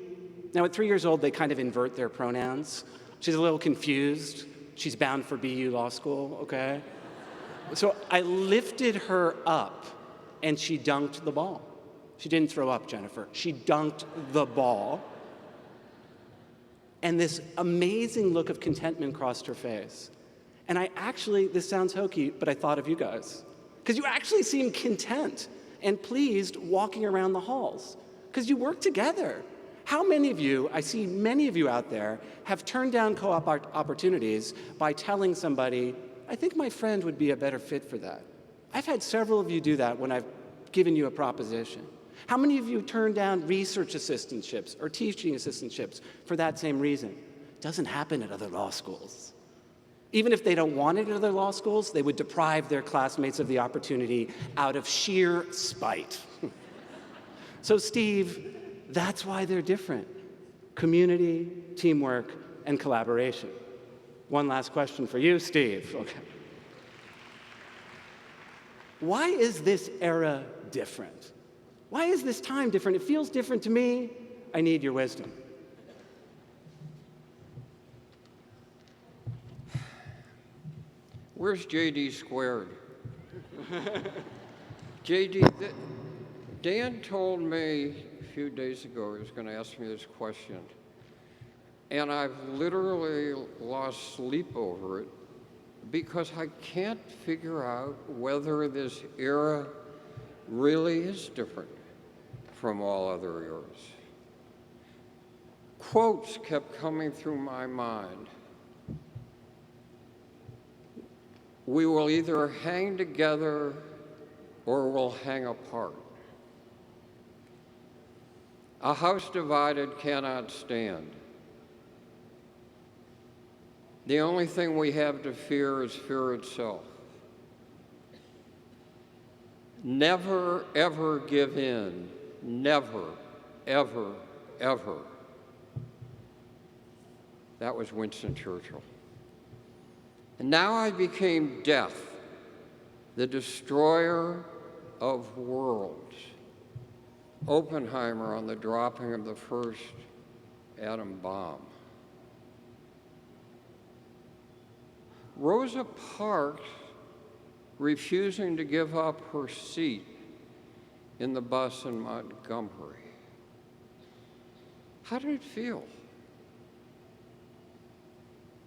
Now, at 3 years old, they kind of invert their pronouns. She's a little confused. She's bound for BU law school, okay? So I lifted her up, and she dunked the ball. She didn't throw up, Jennifer. She dunked the ball. And this amazing look of contentment crossed her face. And I actually, this sounds hokey, but I thought of you guys. Because you actually seem content and pleased walking around the halls. Because you work together. How many of you, I see many of you out there, have turned down co-op opportunities by telling somebody, I think my friend would be a better fit for that. I've had several of you do that when I've given you a proposition. How many of you turned down research assistantships or teaching assistantships for that same reason? It doesn't happen at other law schools. Even if they don't want it at other law schools, they would deprive their classmates of the opportunity out of sheer spite. So Steve, that's why they're different. Community, teamwork, and collaboration. One last question for you, Steve. Okay. Why is this era different? Why is this time different? It feels different to me. I need your wisdom. Where's JD squared? JD, Dan told me a few days ago he was going to ask me this question. And I've literally lost sleep over it because I can't figure out whether this era really is different from all other eras. Quotes kept coming through my mind. We will either hang together or we'll hang apart. A house divided cannot stand. The only thing we have to fear is fear itself. Never, ever give in. Never, ever, ever. That was Winston Churchill. And now I became death, the destroyer of worlds. Oppenheimer on the dropping of the first atom bomb. Rosa Parks refusing to give up her seat in the bus in Montgomery. How did it feel?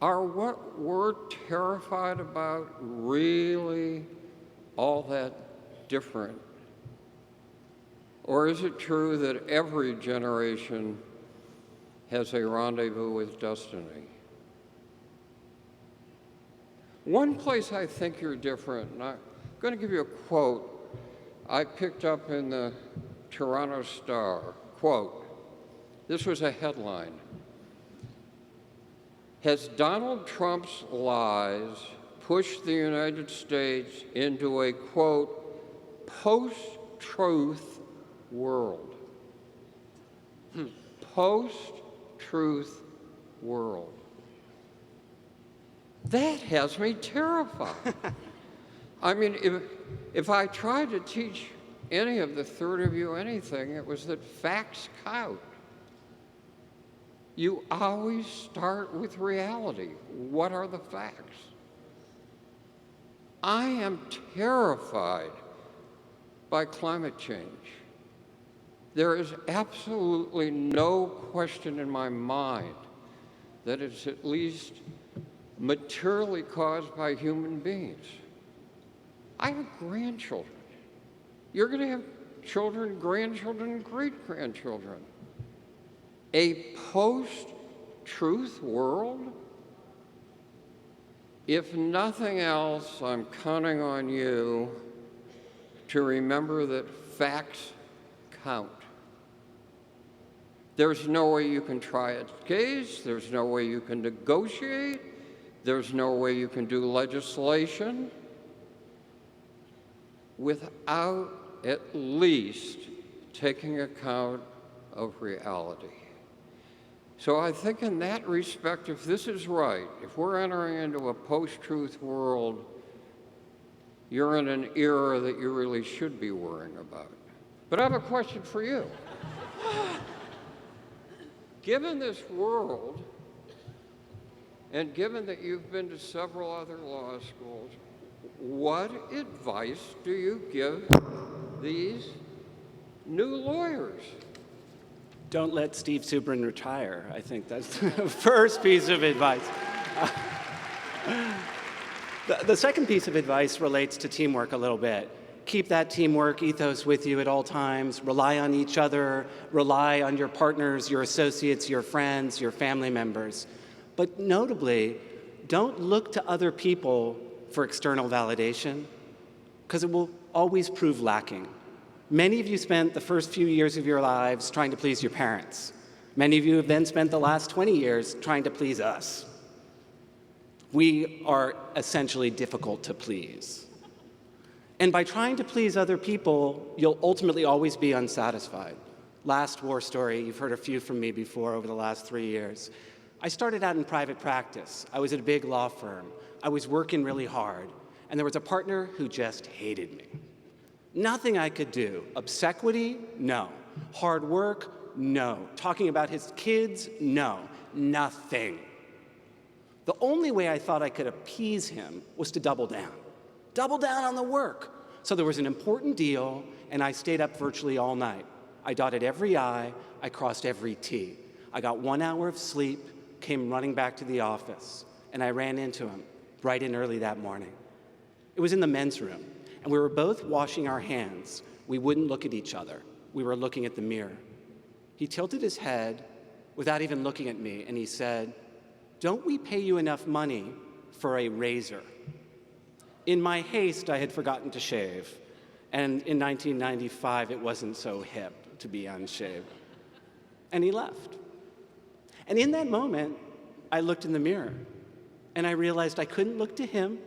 Are what we're terrified about really all that different? Or is it true that every generation has a rendezvous with destiny? One place I think you're different, and I'm going to give you a quote I picked up in the Toronto Star. Quote, this was a headline. Has Donald Trump's lies pushed the United States into a, quote, post-truth world? Post-truth world. That has me terrified. I mean, if I tried to teach any of the third of you anything, it was that facts count. You always start with reality. What are the facts? I am terrified by climate change. There is absolutely no question in my mind that it's at least materially caused by human beings. I have grandchildren. You're going to have children, grandchildren, and great-grandchildren. A post-truth world? If nothing else, I'm counting on you to remember that facts count. There's no way you can try a case. There's no way you can negotiate. There's no way you can do legislation without at least taking account of reality. So I think in that respect, if this is right, if we're entering into a post-truth world, you're in an era that you really should be worrying about. But I have a question for you. Given this world, and given that you've been to several other law schools, what advice do you give these new lawyers? Don't let Steve Subrin retire. I think that's the first piece of advice. The second piece of advice relates to teamwork a little bit. Keep that teamwork ethos with you at all times. Rely on each other. Rely on your partners, your associates, your friends, your family members. But notably, don't look to other people for external validation, because it will always prove lacking. Many of you spent the first few years of your lives trying to please your parents. Many of you have then spent the last 20 years trying to please us. We are essentially difficult to please. And by trying to please other people, you'll ultimately always be unsatisfied. Last war story, you've heard a few from me before over the last 3 years. I started out in private practice. I was at a big law firm. I was working really hard, and there was a partner who just hated me. Nothing I could do. Obsequity? No. Hard work? No. Talking about his kids? No. Nothing. The only way I thought I could appease him was to double down. Double down on the work. So there was an important deal, and I stayed up virtually all night. I dotted every I crossed every T. I got 1 hour of sleep, came running back to the office, and I ran into him bright and early that morning. It was in the men's room, and we were both washing our hands. We wouldn't look at each other. We were looking at the mirror. He tilted his head without even looking at me, and he said, "Don't we pay you enough money for a razor?" In my haste, I had forgotten to shave, and in 1995, it wasn't so hip to be unshaved. And he left. And in that moment, I looked in the mirror, and I realized I couldn't look to him,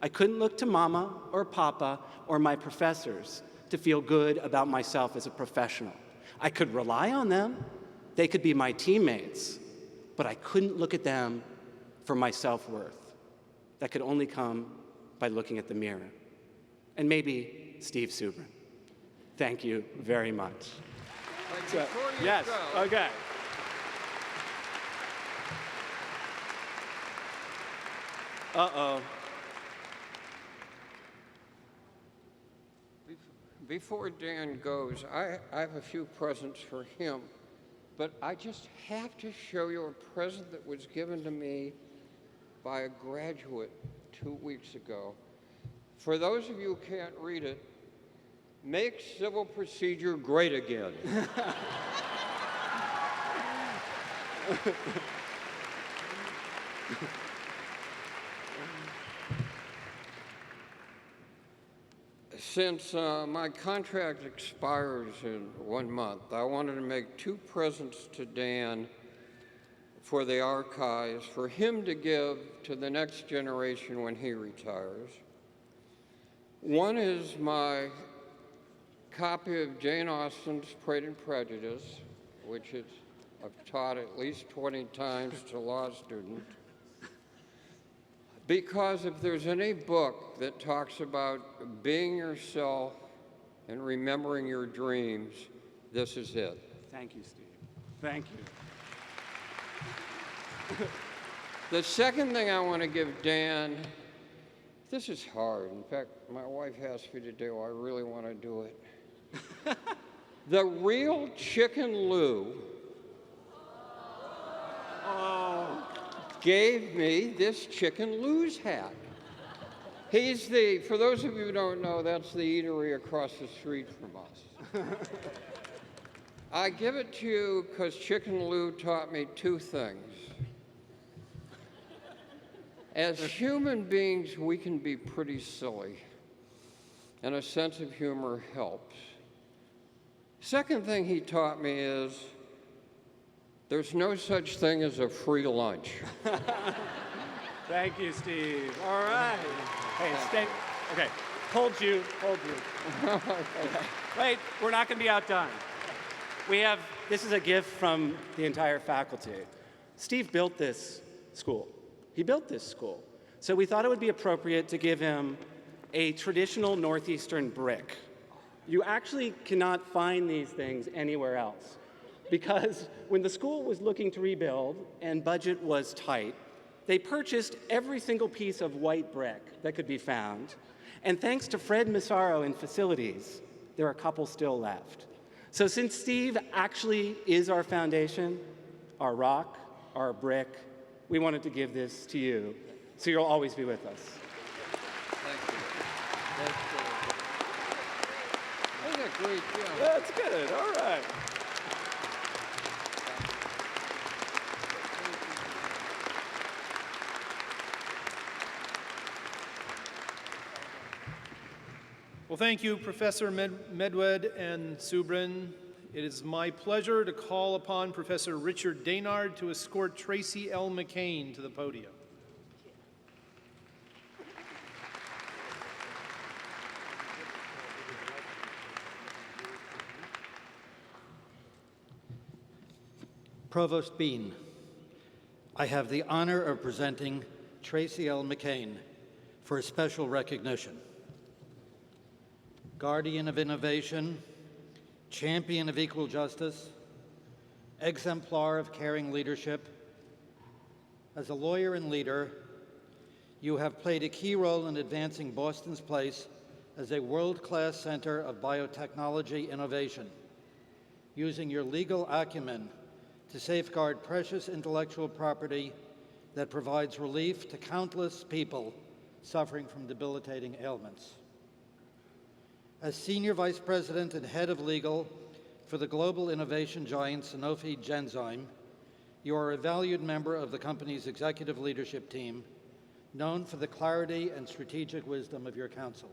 I couldn't look to Mama or Papa or my professors to feel good about myself as a professional. I could rely on them, they could be my teammates, but I couldn't look at them for my self-worth. That could only come by looking at the mirror. And maybe Steve Subrin. Thank you very much. Yes, okay. Uh-oh. Before Dan goes, I have a few presents for him, but I just have to show you a present that was given to me by a graduate 2 weeks ago. For those of you who can't read it, "Make civil procedure great again." Since my contract expires in 1 month, I wanted to make 2 presents to Dan for the archives, for him to give to the next generation when he retires. One is my copy of Jane Austen's Pride and Prejudice, which I've taught at least 20 times to law students. Because if there's any book that talks about being yourself and remembering your dreams, this is it. Thank you, Steve. Thank you. The second thing I want to give Dan, this is hard. In fact, my wife asked me to do, I really want to do it. The real Chicken Lou gave me this Chicken Lou's hat. He's for those of you who don't know, that's the eatery across the street from us. I give it to you because Chicken Lou taught me 2 things. As human beings, we can be pretty silly, and a sense of humor helps. Second thing he taught me is there's no such thing as a free lunch. Thank you, Steve. All right. Hey, stay. Okay. Hold you. Okay. Wait, we're not going to be outdone. This is a gift from the entire faculty. Steve built this school. He built this school. So we thought it would be appropriate to give him a traditional Northeastern brick. You actually cannot find these things anywhere else. Because when the school was looking to rebuild and budget was tight, they purchased every single piece of white brick that could be found. And thanks to Fred Massaro in facilities, there are a couple still left. So since Steve actually is our foundation, our rock, our brick, we wanted to give this to you, so you'll always be with us. Thank you. That's a great job. That's good, all right. Well, thank you, Professor Medwed and Subrin. It is my pleasure to call upon Professor Richard Daynard to escort Tracey L. McCain to the podium. Provost Bean, I have the honor of presenting Tracey L. McCain for a special recognition. Guardian of innovation, champion of equal justice, exemplar of caring leadership. As a lawyer and leader, you have played a key role in advancing Boston's place as a world-class center of biotechnology innovation, using your legal acumen to safeguard precious intellectual property that provides relief to countless people suffering from debilitating ailments. As Senior Vice President and Head of Legal for the global innovation giant Sanofi Genzyme, you are a valued member of the company's executive leadership team, known for the clarity and strategic wisdom of your counsel.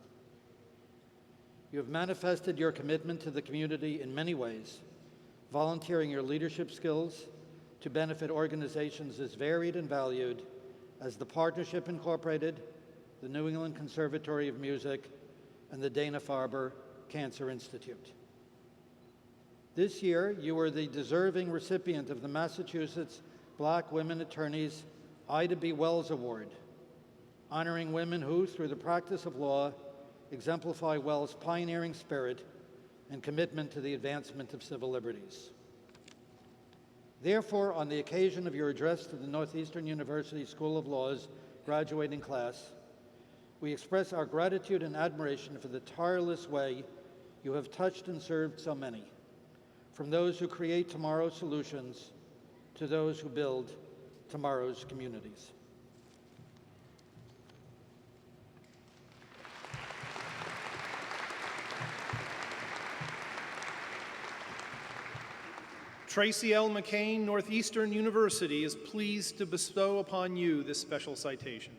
You have manifested your commitment to the community in many ways, volunteering your leadership skills to benefit organizations as varied and valued as the Partnership Incorporated, the New England Conservatory of Music, and the Dana-Farber Cancer Institute. This year, you were the deserving recipient of the Massachusetts Black Women Attorneys Ida B. Wells Award, honoring women who, through the practice of law, exemplify Wells' pioneering spirit and commitment to the advancement of civil liberties. Therefore, on the occasion of your address to the Northeastern University School of Law's graduating class, we express our gratitude and admiration for the tireless way you have touched and served so many, from those who create tomorrow's solutions to those who build tomorrow's communities. Tracey L. McCain, Northeastern University, is pleased to bestow upon you this special citation.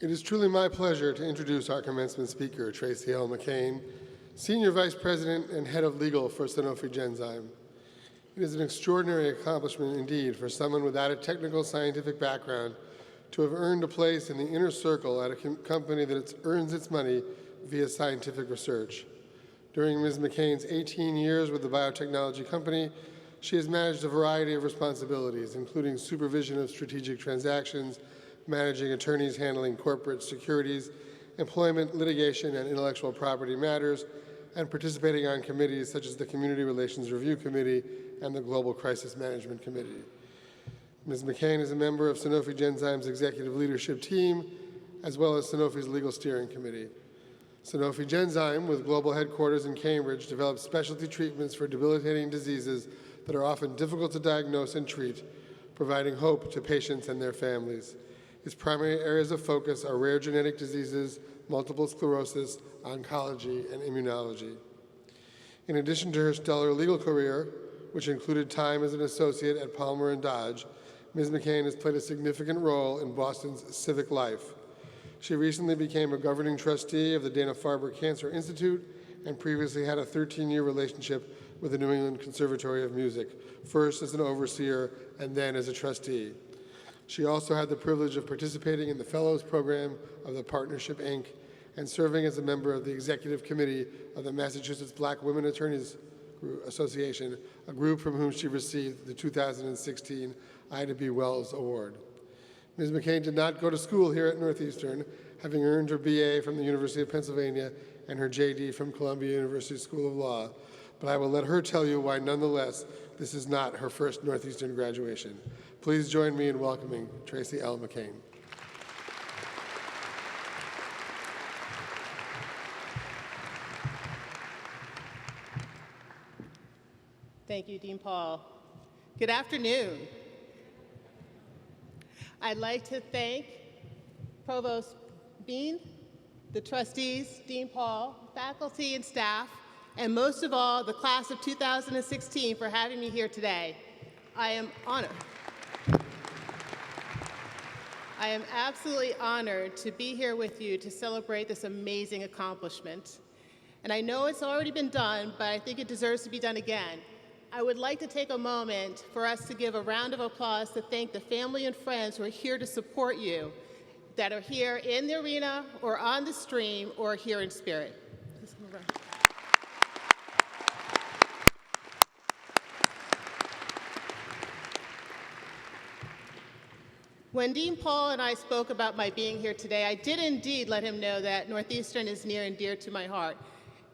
It is truly my pleasure to introduce our commencement speaker, Tracey L. McCain, Senior Vice President and Head of Legal for Sanofi Genzyme. It is an extraordinary accomplishment indeed for someone without a technical scientific background to have earned a place in the inner circle at a company that earns its money via scientific research. During Ms. McCain's 18 years with the biotechnology company, she has managed a variety of responsibilities, including supervision of strategic transactions, managing attorneys handling corporate securities, employment, litigation, and intellectual property matters, and participating on committees such as the Community Relations Review Committee and the Global Crisis Management Committee. Ms. McCain is a member of Sanofi Genzyme's executive leadership team, as well as Sanofi's legal steering committee. Sanofi Genzyme, with global headquarters in Cambridge, develops specialty treatments for debilitating diseases that are often difficult to diagnose and treat, providing hope to patients and their families. Its primary areas of focus are rare genetic diseases, multiple sclerosis, oncology, and immunology. In addition to her stellar legal career, which included time as an associate at Palmer & Dodge, Ms. McCain has played a significant role in Boston's civic life. She recently became a governing trustee of the Dana-Farber Cancer Institute and previously had a 13-year relationship with the New England Conservatory of Music, first as an overseer and then as a trustee. She also had the privilege of participating in the Fellows Program of the Partnership, Inc., and serving as a member of the Executive Committee of the Massachusetts Black Women Attorneys Association, a group from whom she received the 2016 Ida B. Wells Award. Ms. McCain did not go to school here at Northeastern, having earned her BA from the University of Pennsylvania and her JD from Columbia University School of Law, but I will let her tell you why, nonetheless, this is not her first Northeastern graduation. Please join me in welcoming Tracey L. McCain. Thank you, Dean Paul. Good afternoon. I'd like to thank Provost Bean, the trustees, Dean Paul, faculty and staff, and most of all, the class of 2016 for having me here today. I am honored. I am absolutely honored to be here with you to celebrate this amazing accomplishment. And I know it's already been done, but I think it deserves to be done again. I would like to take a moment for us to give a round of applause to thank the family and friends who are here to support you, that are here in the arena or on the stream or here in spirit. When Dean Paul and I spoke about my being here today, I did indeed let him know that Northeastern is near and dear to my heart.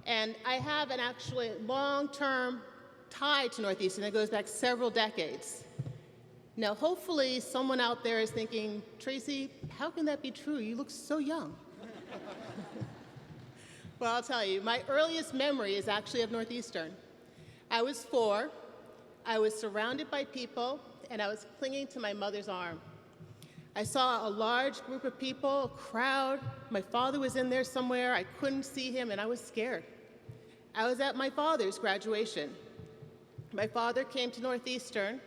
And I have an actually long-term tie to Northeastern that goes back several decades. Now, hopefully, someone out there is thinking, Tracey, how can that be true? You look so young. Well, I'll tell you, my earliest memory is actually of Northeastern. I was 4, I was surrounded by people, and I was clinging to my mother's arm. I saw a large group of people, a crowd. My father was in there somewhere. I couldn't see him, and I was scared. I was at my father's graduation. My father came to Northeastern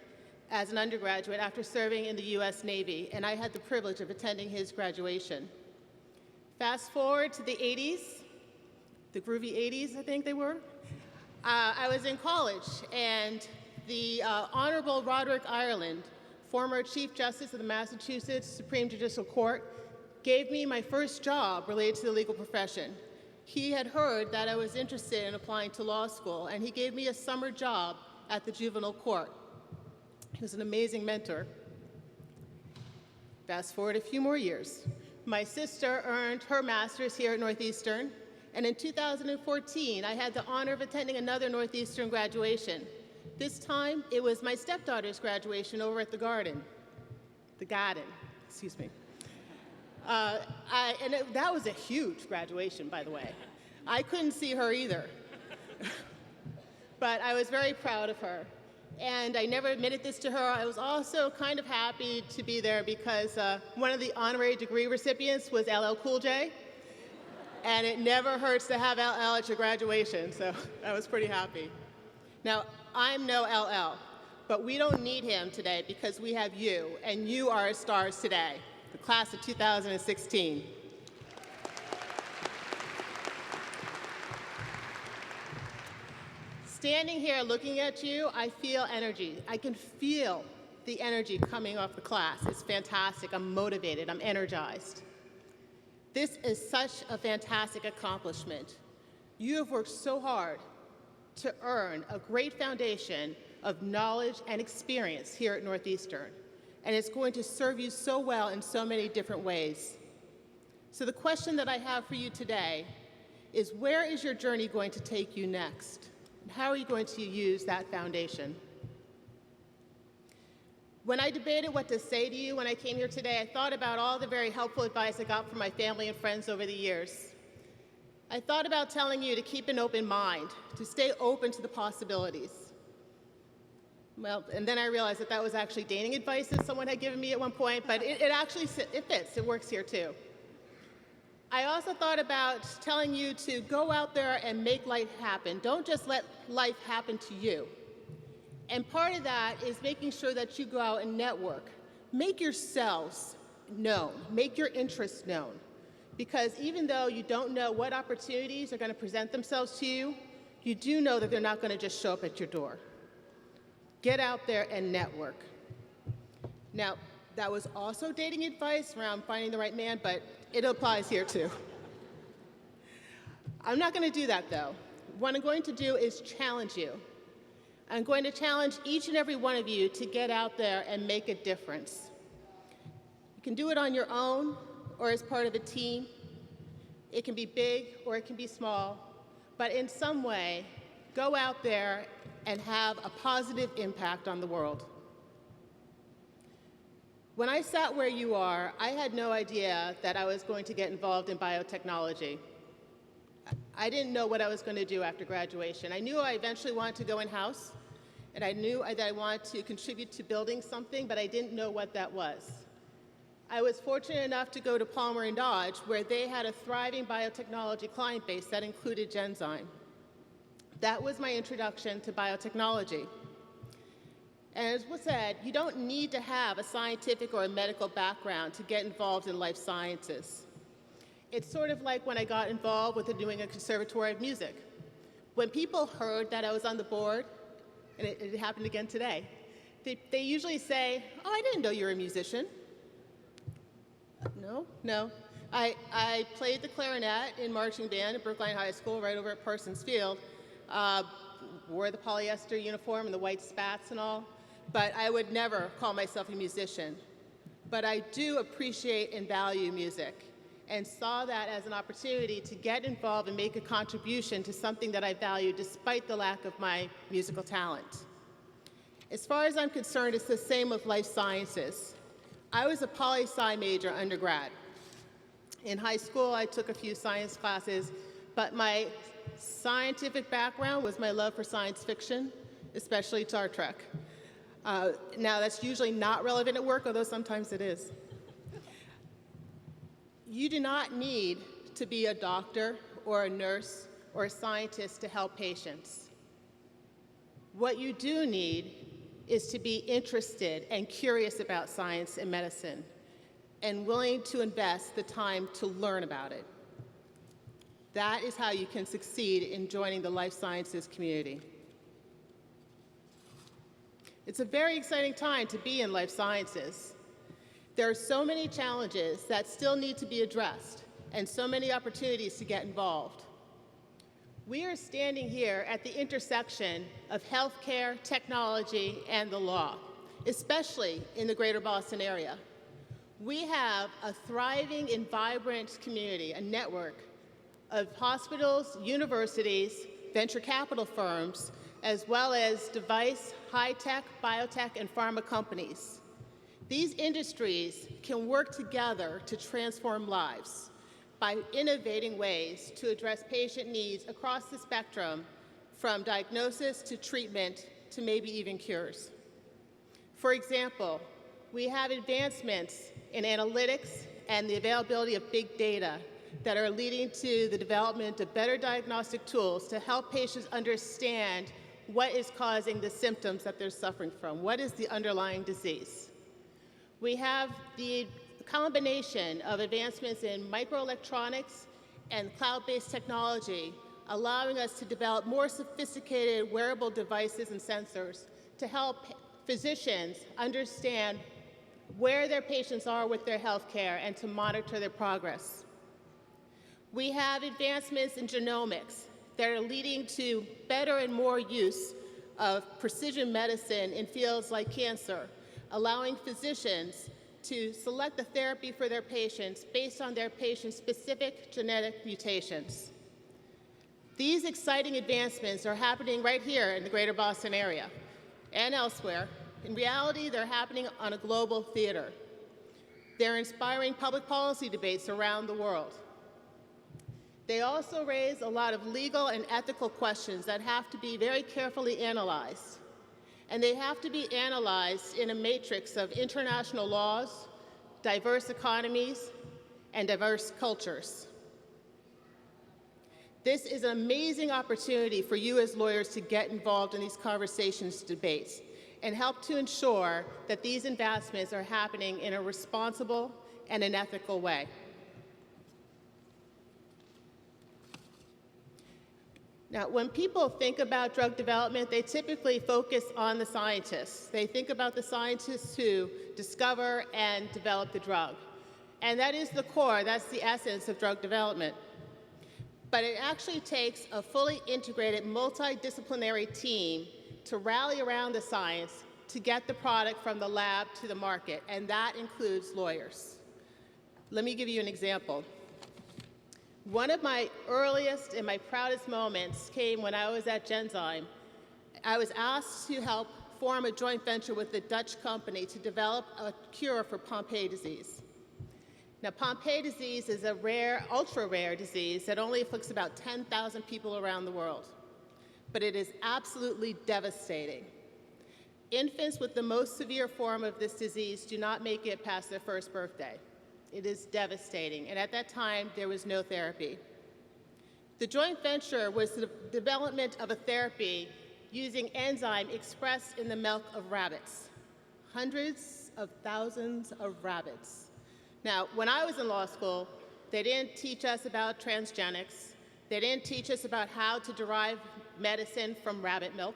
as an undergraduate after serving in the U.S. Navy, and I had the privilege of attending his graduation. Fast forward to the 80s, the groovy 80s, I think they were. I was in college, and the Honorable Roderick Ireland, former Chief Justice of the Massachusetts Supreme Judicial Court, gave me my first job related to the legal profession. He had heard that I was interested in applying to law school, and he gave me a summer job at the juvenile court. He was an amazing mentor. Fast forward a few more years. My sister earned her master's here at Northeastern, and in 2014, I had the honor of attending another Northeastern graduation. This time, it was my stepdaughter's graduation over at the Garden. Excuse me. That was a huge graduation, by the way. I couldn't see her either. But I was very proud of her. And I never admitted this to her. I was also kind of happy to be there because one of the honorary degree recipients was LL Cool J. And it never hurts to have LL at your graduation, so I was pretty happy. Now, I'm no LL, but we don't need him today because we have you, and you are our stars today, the class of 2016. Standing here looking at you, I feel energy. I can feel the energy coming off the class. It's fantastic. I'm motivated. I'm energized. This is such a fantastic accomplishment. You have worked so hard to earn a great foundation of knowledge and experience here at Northeastern, and it's going to serve you so well in so many different ways. So the question that I have for you today is, where is your journey going to take you next? How are you going to use that foundation? When I debated what to say to you when I came here today, I thought about all the very helpful advice I got from my family and friends over the years. I thought about telling you to keep an open mind, to stay open to the possibilities. Well, and then I realized that that was actually dating advice that someone had given me at one point, but it actually fits, it works here too. I also thought about telling you to go out there and make life happen. Don't just let life happen to you. And part of that is making sure that you go out and network. Make yourselves known. Make your interests known. Because even though you don't know what opportunities are going to present themselves to you, you do know that they're not going to just show up at your door. Get out there and network. Now, that was also dating advice around finding the right man, but it applies here too. I'm not going to do that though. What I'm going to do is challenge you. I'm going to challenge each and every one of you to get out there and make a difference. You can do it on your own or as part of a team. It can be big or it can be small, but in some way, go out there and have a positive impact on the world. When I sat where you are, I had no idea that I was going to get involved in biotechnology. I didn't know what I was going to do after graduation. I knew I eventually wanted to go in-house, and I knew that I wanted to contribute to building something, but I didn't know what that was. I was fortunate enough to go to Palmer & Dodge, where they had a thriving biotechnology client base that included Genzyme. That was my introduction to biotechnology. And as was said, you don't need to have a scientific or a medical background to get involved in life sciences. It's sort of like when I got involved with the New England Conservatory of Music. When people heard that I was on the board, and it happened again today, they usually say, "Oh, I didn't know you were a musician." No. I played the clarinet in marching band at Brookline High School right over at Parsons Field, wore the polyester uniform and the white spats and all. But I would never call myself a musician. But I do appreciate and value music and saw that as an opportunity to get involved and make a contribution to something that I value despite the lack of my musical talent. As far as I'm concerned, it's the same with life sciences. I was a poli-sci major undergrad. In high school, I took a few science classes, but my scientific background was my love for science fiction, especially Star Trek. Now, that's usually not relevant at work, although sometimes it is. You do not need to be a doctor or a nurse or a scientist to help patients. What you do need is to be interested and curious about science and medicine and willing to invest the time to learn about it. That is how you can succeed in joining the life sciences community. It's a very exciting time to be in life sciences. There are so many challenges that still need to be addressed and so many opportunities to get involved. We are standing here at the intersection of healthcare, technology, and the law, especially in the greater Boston area. We have a thriving and vibrant community, a network of hospitals, universities, venture capital firms, as well as device, high-tech, biotech, and pharma companies. These industries can work together to transform lives by innovating ways to address patient needs across the spectrum, from diagnosis to treatment to maybe even cures. For example, we have advancements in analytics and the availability of big data that are leading to the development of better diagnostic tools to help patients understand what is causing the symptoms that they're suffering from. What is the underlying disease? We have the combination of advancements in microelectronics and cloud-based technology, allowing us to develop more sophisticated wearable devices and sensors to help physicians understand where their patients are with their health care and to monitor their progress. We have advancements in genomics that are leading to better and more use of precision medicine in fields like cancer, allowing physicians to select the therapy for their patients based on their patient's specific genetic mutations. These exciting advancements are happening right here in the greater Boston area and elsewhere. In reality, they're happening on a global theater. They're inspiring public policy debates around the world. They also raise a lot of legal and ethical questions that have to be very carefully analyzed. And they have to be analyzed in a matrix of international laws, diverse economies, and diverse cultures. This is an amazing opportunity for you as lawyers to get involved in these conversations, debates, and help to ensure that these advancements are happening in a responsible and an ethical way. Now, when people think about drug development, they typically focus on the scientists. They think about the scientists who discover and develop the drug. And that is the core, that's the essence of drug development. But it actually takes a fully integrated, multidisciplinary team to rally around the science to get the product from the lab to the market, and that includes lawyers. Let me give you an example. One of my earliest and my proudest moments came when I was at Genzyme. I was asked to help form a joint venture with a Dutch company to develop a cure for Pompe disease. Now, Pompe disease is a rare, ultra-rare disease that only afflicts about 10,000 people around the world. But it is absolutely devastating. Infants with the most severe form of this disease do not make it past their first birthday. It is devastating, and at that time, there was no therapy. The joint venture was the development of a therapy using enzyme expressed in the milk of rabbits, hundreds of thousands of rabbits. Now, when I was in law school, they didn't teach us about transgenics. They didn't teach us about how to derive medicine from rabbit milk,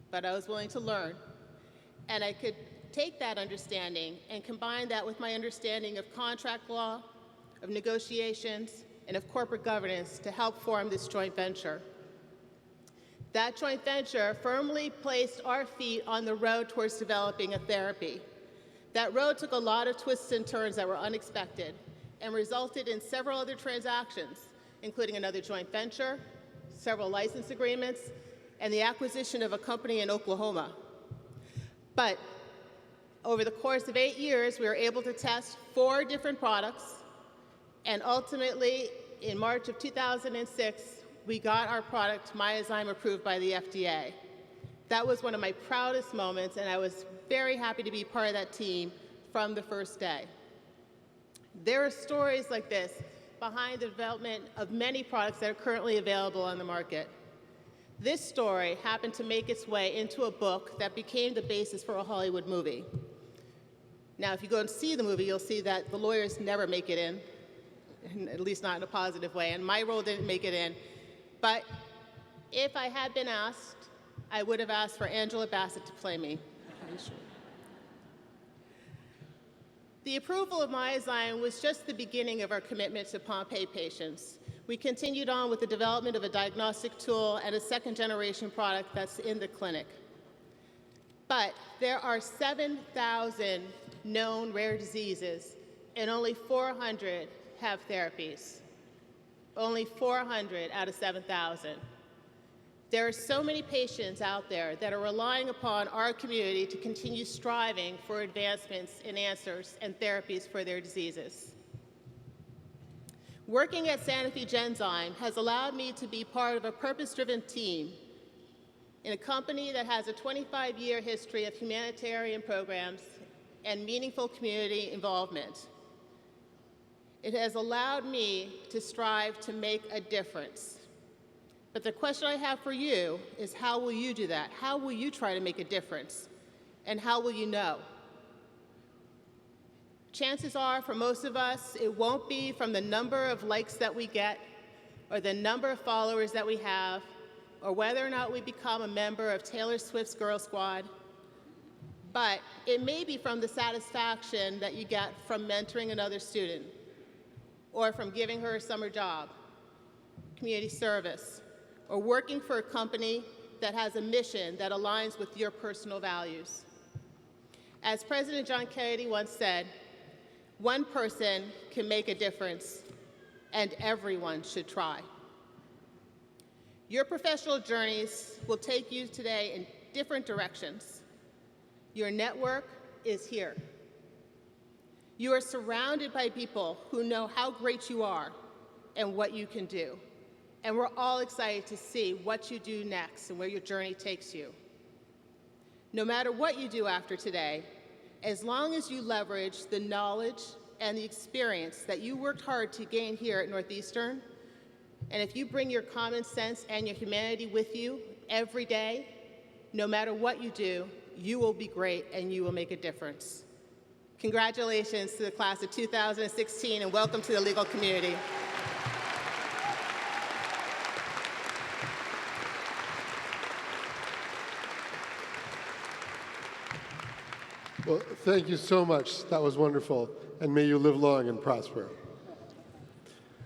but I was willing to learn. And I could take that understanding and combine that with my understanding of contract law, of negotiations, and of corporate governance to help form this joint venture. That joint venture firmly placed our feet on the road towards developing a therapy. That road took a lot of twists and turns that were unexpected and resulted in several other transactions, including another joint venture, several license agreements, and the acquisition of a company in Oklahoma. But over the course of 8 years, we were able to test 4 different products, and ultimately, in March of 2006, we got our product, Myozyme, approved by the FDA. That was one of my proudest moments, and I was very happy to be part of that team from the first day. There are stories like this behind the development of many products that are currently available on the market. This story happened to make its way into a book that became the basis for a Hollywood movie. Now, if you go and see the movie, you'll see that the lawyers never make it in, at least not in a positive way, and my role didn't make it in. But if I had been asked, I would have asked for Angela Bassett to play me. I'm sure. The approval of Myozyme was just the beginning of our commitment to Pompe patients. We continued on with the development of a diagnostic tool and a second-generation product that's in the clinic. But there are 7,000 known rare diseases, and only 400 have therapies. Only 400 out of 7,000. There are so many patients out there that are relying upon our community to continue striving for advancements in answers and therapies for their diseases. Working at Sanofi Genzyme has allowed me to be part of a purpose-driven team in a company that has a 25-year history of humanitarian programs and meaningful community involvement. It has allowed me to strive to make a difference. But the question I have for you is, how will you do that? How will you try to make a difference? And how will you know? Chances are, for most of us, it won't be from the number of likes that we get, or the number of followers that we have, or whether or not we become a member of Taylor Swift's Girl Squad, but it may be from the satisfaction that you get from mentoring another student, or from giving her a summer job, community service, or working for a company that has a mission that aligns with your personal values. As President John Kennedy once said, one person can make a difference, and everyone should try. Your professional journeys will take you today in different directions. Your network is here. You are surrounded by people who know how great you are and what you can do. And we're all excited to see what you do next and where your journey takes you. No matter what you do after today, as long as you leverage the knowledge and the experience that you worked hard to gain here at Northeastern, and if you bring your common sense and your humanity with you every day, no matter what you do, you will be great and you will make a difference. Congratulations to the class of 2016 and welcome to the legal community. Well, thank you so much. That was wonderful. And may you live long and prosper.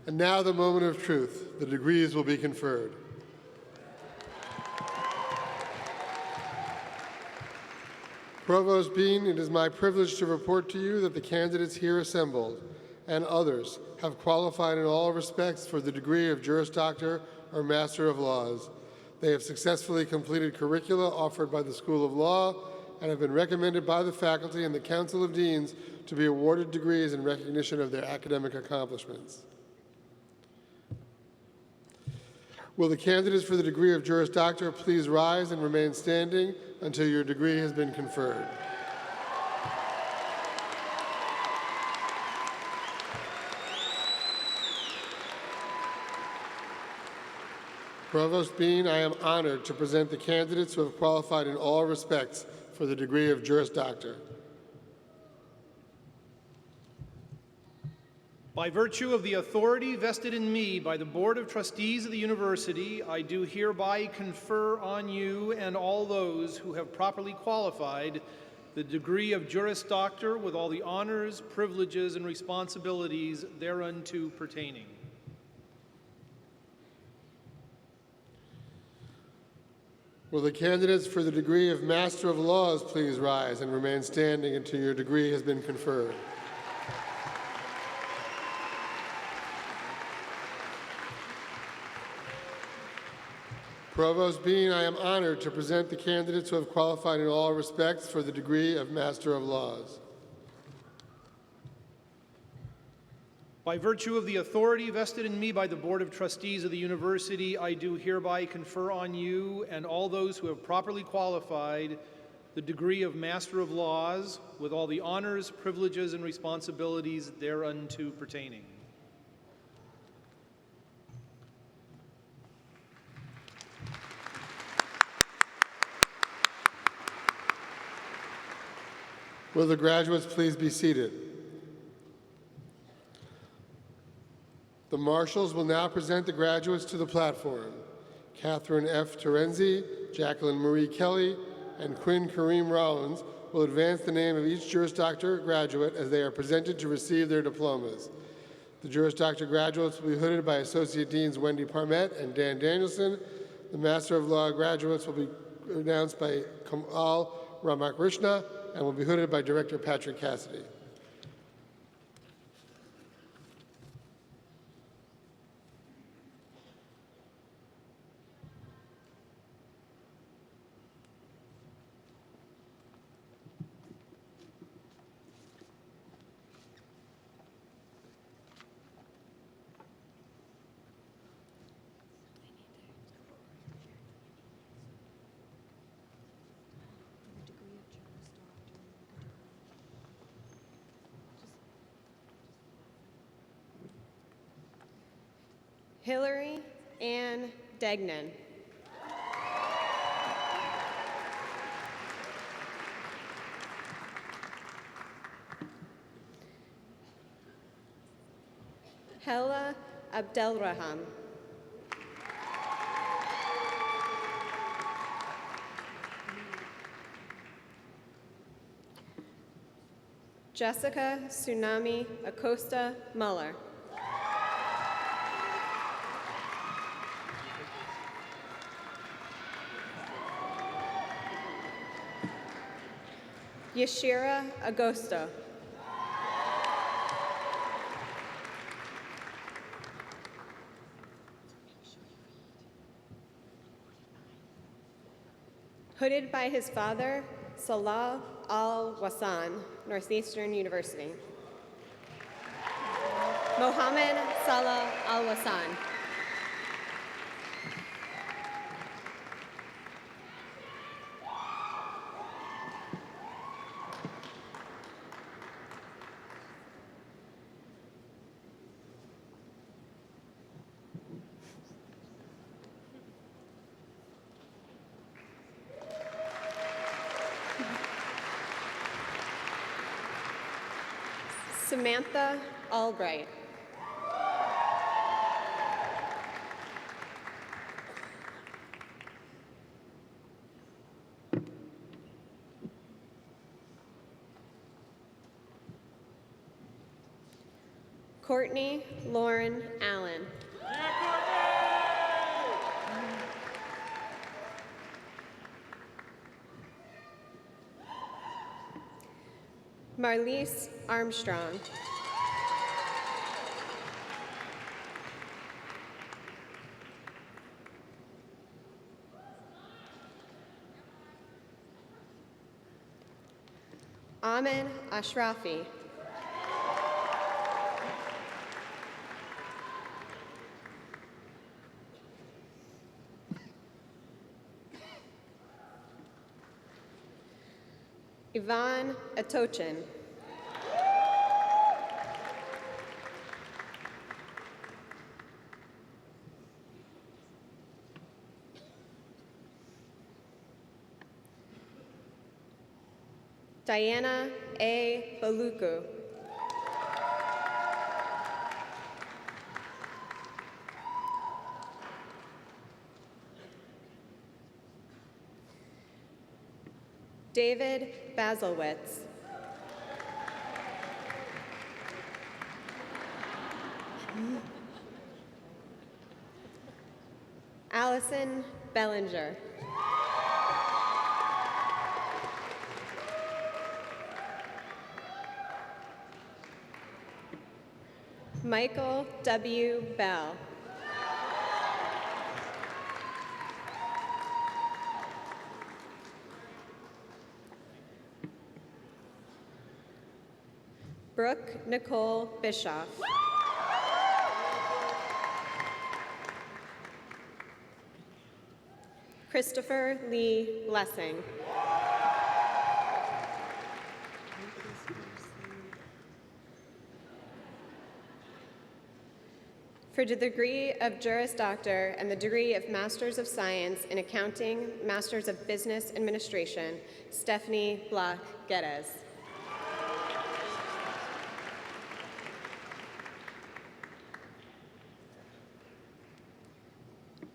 And now the moment of truth. The degrees will be conferred. Provost Bean, it is my privilege to report to you that the candidates here assembled and others have qualified in all respects for the degree of Juris Doctor or Master of Laws. They have successfully completed curricula offered by the School of Law and have been recommended by the faculty and the Council of Deans to be awarded degrees in recognition of their academic accomplishments. Will the candidates for the degree of Juris Doctor please rise and remain standing until your degree has been conferred. Provost Bean, I am honored to present the candidates who have qualified in all respects for the degree of Juris Doctor. By virtue of the authority vested in me by the Board of Trustees of the University, I do hereby confer on you and all those who have properly qualified the degree of Juris Doctor with all the honors, privileges, and responsibilities thereunto pertaining. Will the candidates for the degree of Master of Laws please rise and remain standing until your degree has been conferred. Provost Bean, I am honored to present the candidates who have qualified in all respects for the degree of Master of Laws. By virtue of the authority vested in me by the Board of Trustees of the University, I do hereby confer on you and all those who have properly qualified the degree of Master of Laws with all the honors, privileges, and responsibilities thereunto pertaining. Will the graduates please be seated? The marshals will now present the graduates to the platform. Catherine F. Terenzi, Jacqueline Marie Kelly, and Quinn Kareem Rollins will advance the name of each Juris Doctor graduate as they are presented to receive their diplomas. The Juris Doctor graduates will be hooded by Associate Deans Wendy Parmet and Dan Danielson. The Master of Law graduates will be announced by Kamal Ramakrishna and will be hooded by Director Patrick Cassidy. Hillary Ann Degnan. Hela Abdelrahman. Jessica Tsunami Acosta Muller. Yashira Agosto. Hooded by his father, Salah Al-Wasan, Northeastern University. Mohammed Salah Al-Wasan. Samantha Albright. Courtney Lauren Allen. Marlise Armstrong. Amin Ashrafi. Yvonne Atochin. Diana A. Baluku. David Basilwitz. Allison Bellinger. Michael W. Bell. Brooke Nicole Bischoff. Christopher Lee Blessing. For the degree of Juris Doctor and the degree of Masters of Science in Accounting, Masters of Business Administration, Stephanie Block Geddes.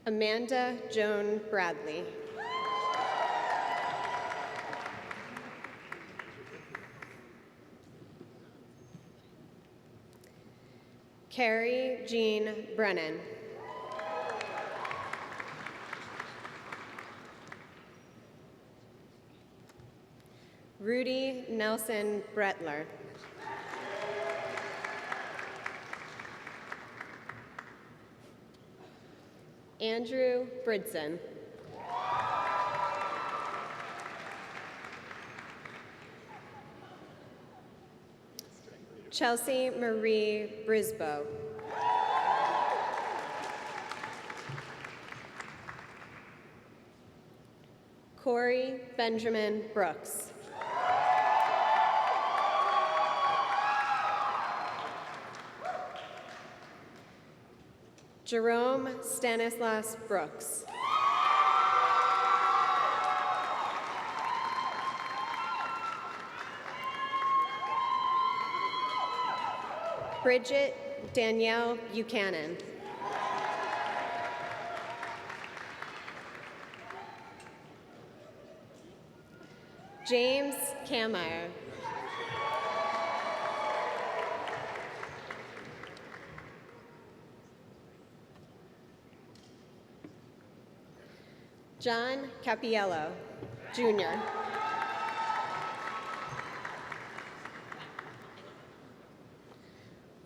Amanda Joan Bradley. Carrie Jean Brennan. Rudy Nelson Bretler. Andrew Bridson. Chelsea Marie Brisboe. Corey Benjamin Brooks. Jerome Stanislas Brooks. Bridget Danielle Buchanan. James Kameyer. John Capiello, Jr.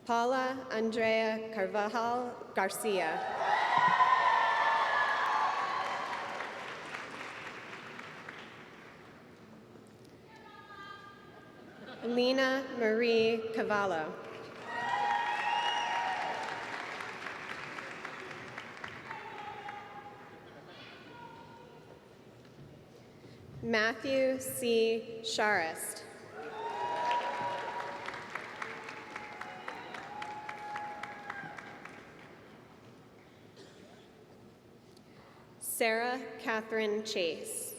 Paula Andrea Carvajal Garcia. Lena Marie Cavallo. Matthew C. Sharist. Sarah Catherine Chase.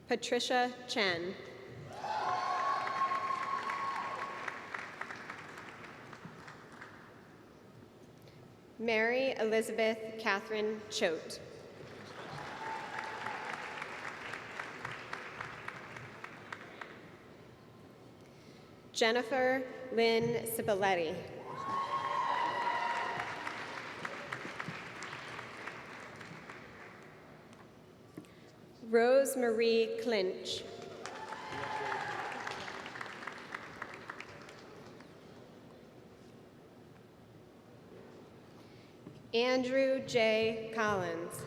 Patricia Chen. Mary Elizabeth Catherine Choate. Jennifer Lynn Cipoletti. Rose Marie Clinch. Andrew J. Collins.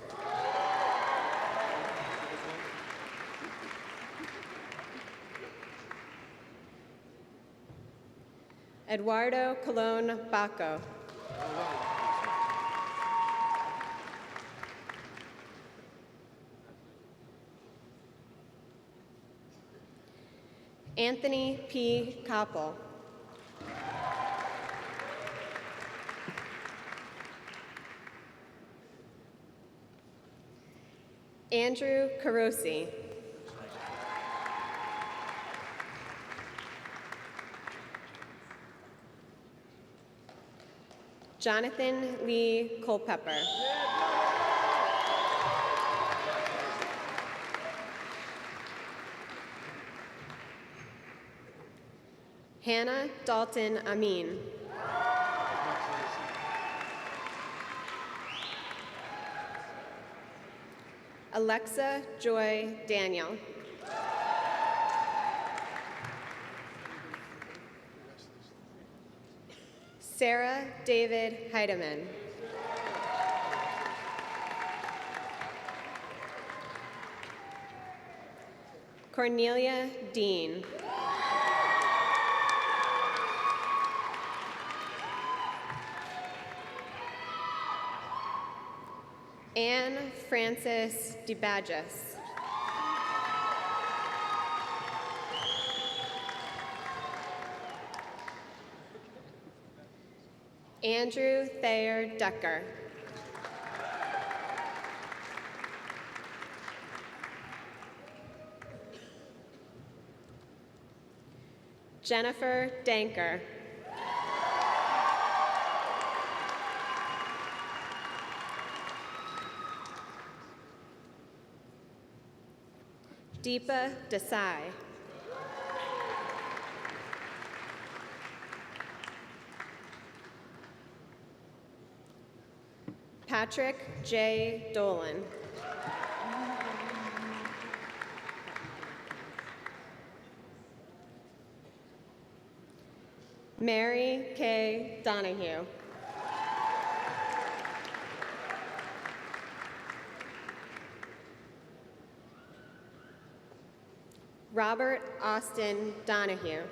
Eduardo Colon Baco. Anthony P. Koppel. Andrew Carosi. Jonathan Lee Culpepper. Hannah Dalton Amin. Alexa Joy Daniel. Sarah David Heidemann. Cornelia Dean. Anne Frances DeBadges. Andrew Thayer Decker. Jennifer Denker. Deepa Desai. Patrick J. Dolan. Mary K. Donahue. Robert Austin Donahue.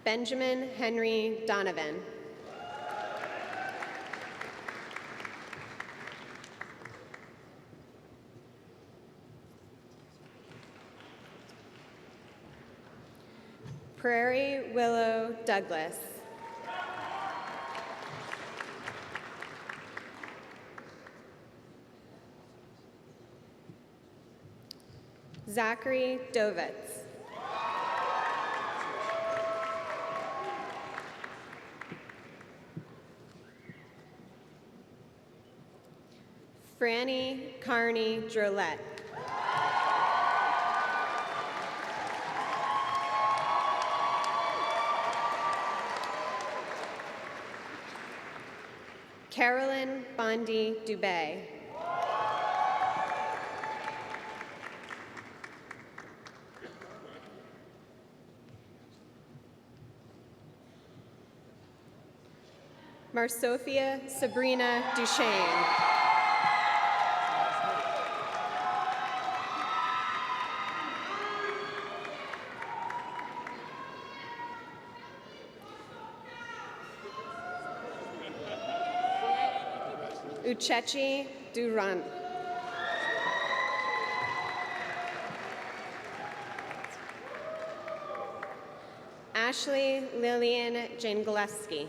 Benjamin Henry Donovan. Prairie Willow Douglas. Zachary Dovitz. Franny Carney Drolette. Carolyn Bondi Dubé. Marsofia Sabrina Duchesne. Uchechi Durant. Ashley Lillian Jangleski.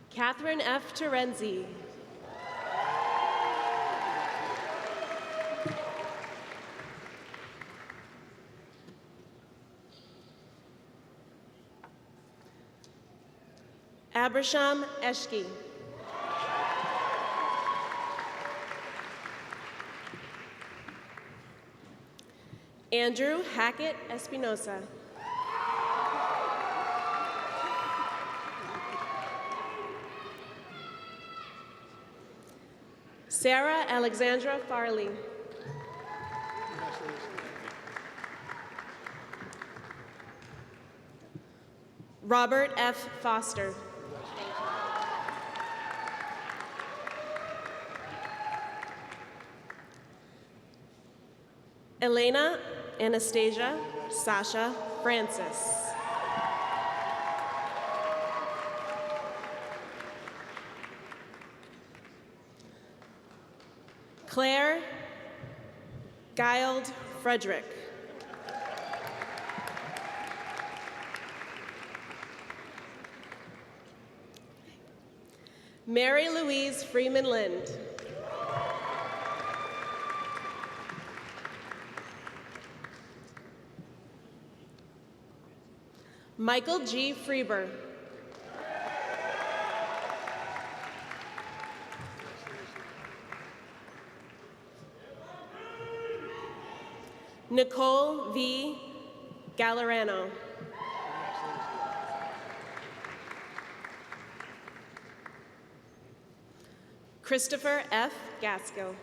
Catherine F. Terenzi. Abraham Eshke. Andrew Hackett Espinosa. Sarah Alexandra Farley. Robert F. Foster. Elena Anastasia Sasha Francis. Claire Gild Frederick. Mary Louise Freeman Lind. Michael G. Freeber. Nicole V. Gallerano. Christopher F. Gaskill.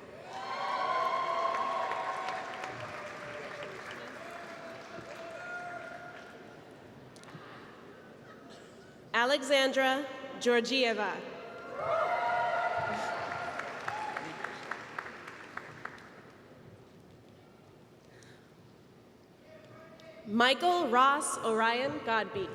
Alexandra Georgieva. Michael Ross Orion Godby.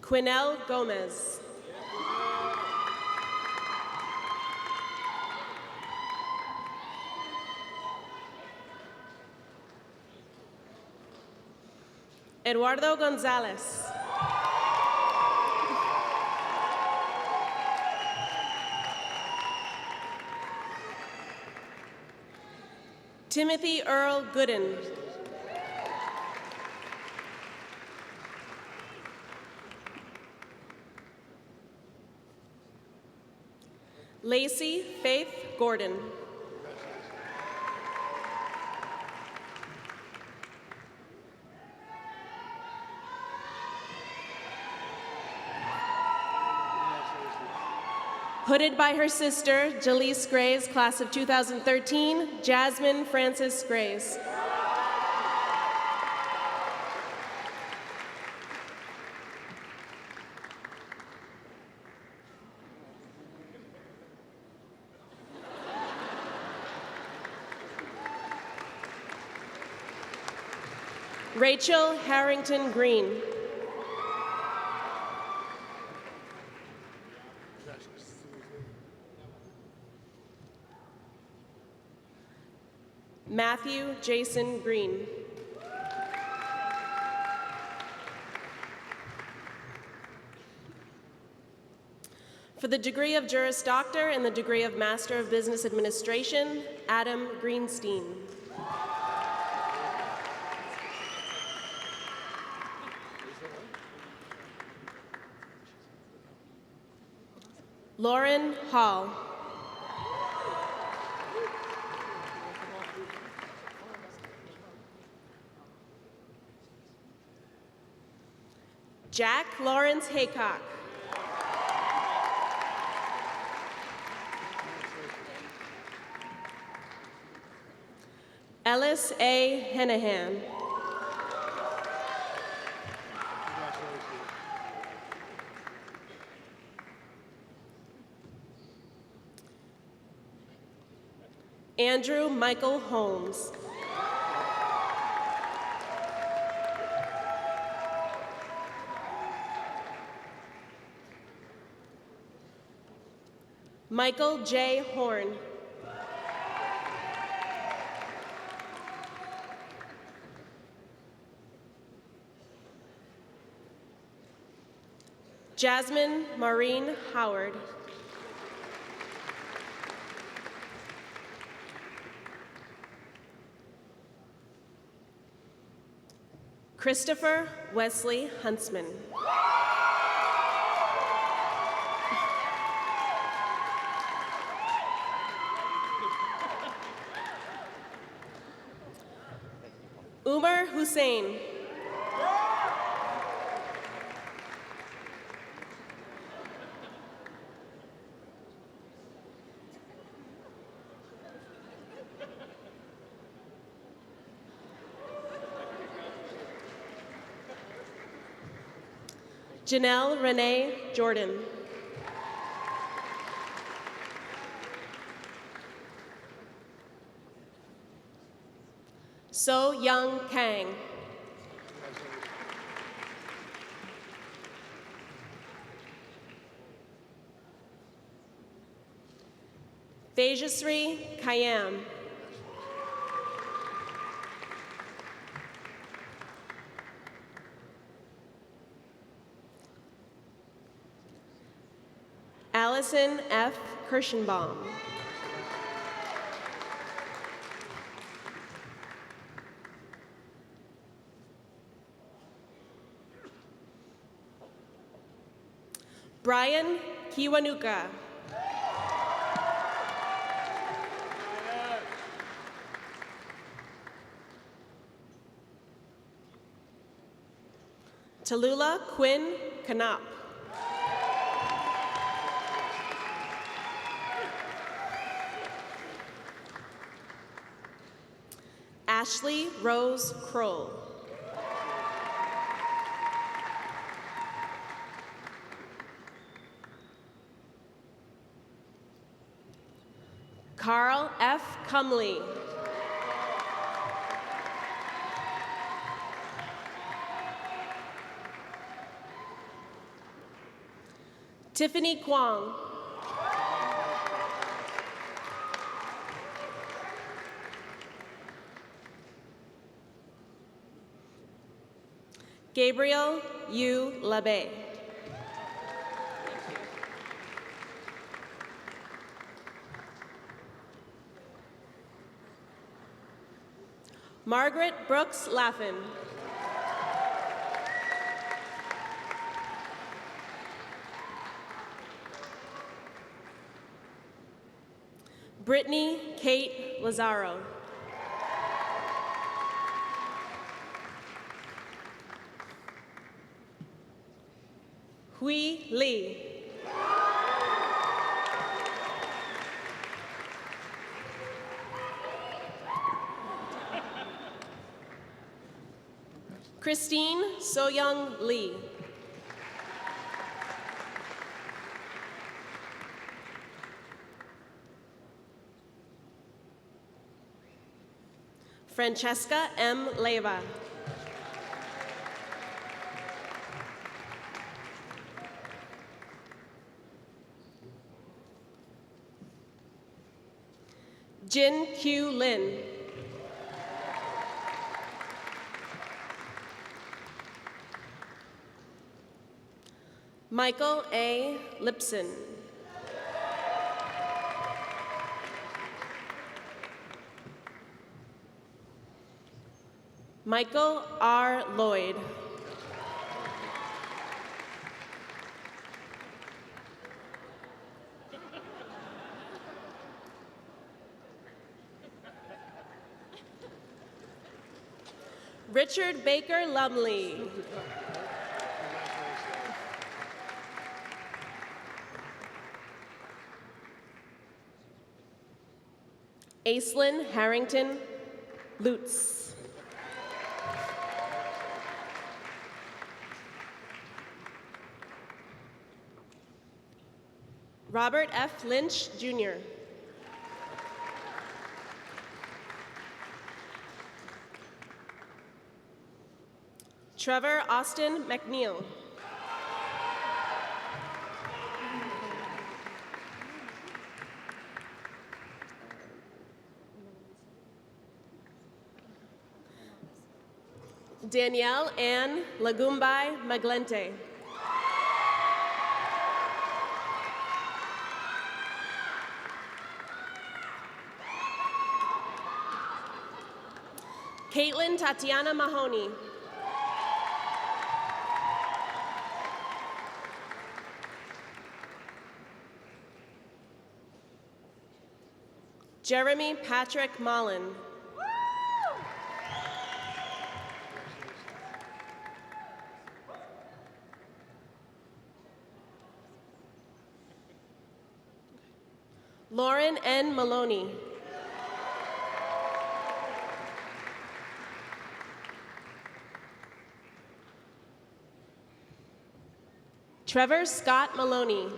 Quinnell Gomez. Eduardo Gonzalez. Timothy Earl Gooden. Lacey Faith Gordon. Hooded by her sister, Jaleese Grays, class of 2013, Jasmine Frances Grays. Rachel Harrington Green. Matthew Jason Green. For the degree of Juris Doctor and the degree of Master of Business Administration, Adam Greenstein. Lauren Hall. Jack Lawrence Haycock. Ellis A. Hennehan. Andrew Michael Holmes. Michael J. Horn. Jasmine Maureen Howard. Christopher Wesley Huntsman. Umar Hussein. Janelle Renee Jordan. So Young Kang. Tejasri Kayam. Allison F. Kirschenbaum. Brian Kiwanuka. Tallulah Quinn Canop. Ashley Rose Kroll. Carl F. Cumley. Tiffany Kwong. Gabriel Yu Labe. Margaret Brooks Laffin. Brittany Kate Lazaro. Hui Lee. Christine Soyoung Lee. Francesca M. Leva. Jin Q. Lin. Michael A. Lipson. Michael R. Lloyd. Richard Baker Lumley. Aislinn Harrington Lutz. Robert F. Lynch, Jr. Trevor Austin McNeil. Danielle Ann Lagumbai Maglente. Caitlin Tatiana Mahoney. Jeremy Patrick Mullen. Lauren N. Maloney. Trevor Scott Maloney.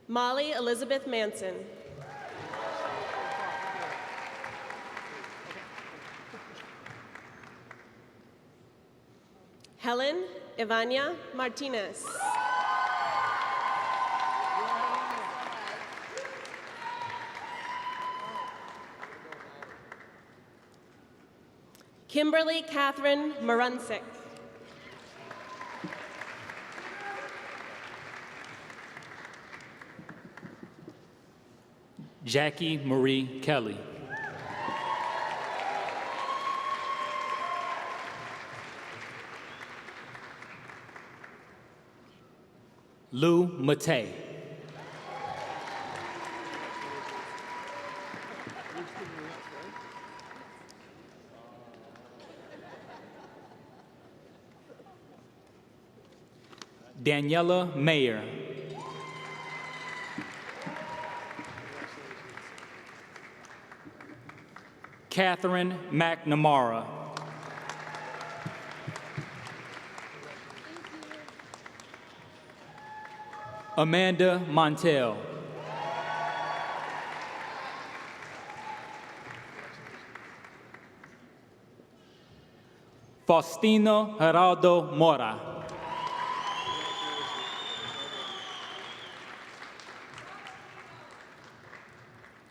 Molly Elizabeth Manson. Helen Ivania Martinez. Kimberly Catherine Marunsik. Jackie Marie Kelly. Lou Matei. Daniela Mayer. Catherine McNamara. Amanda Montel. Faustino Geraldo Mora.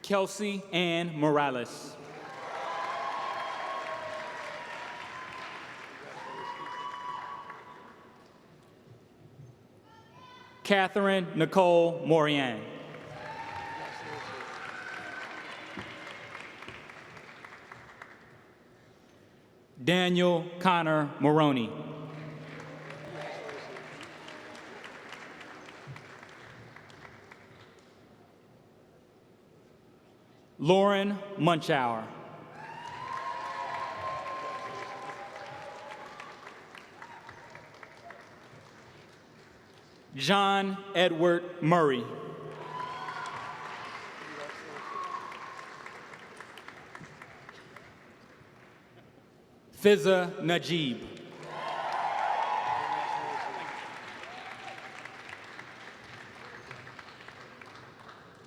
Kelsey Ann Morales. Catherine Nicole Morian. Daniel Connor Moroney. Lauren Munchauer. John Edward Murray. Fizza Najib.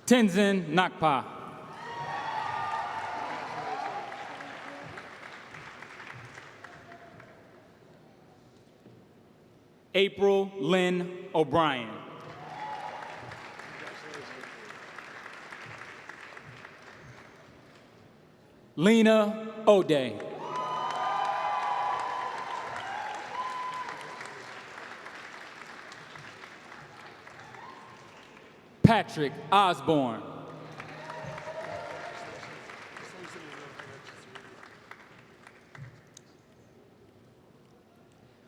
Tenzin Nakpa. April Lynn O'Brien. Lena O'Day. Patrick Osborne.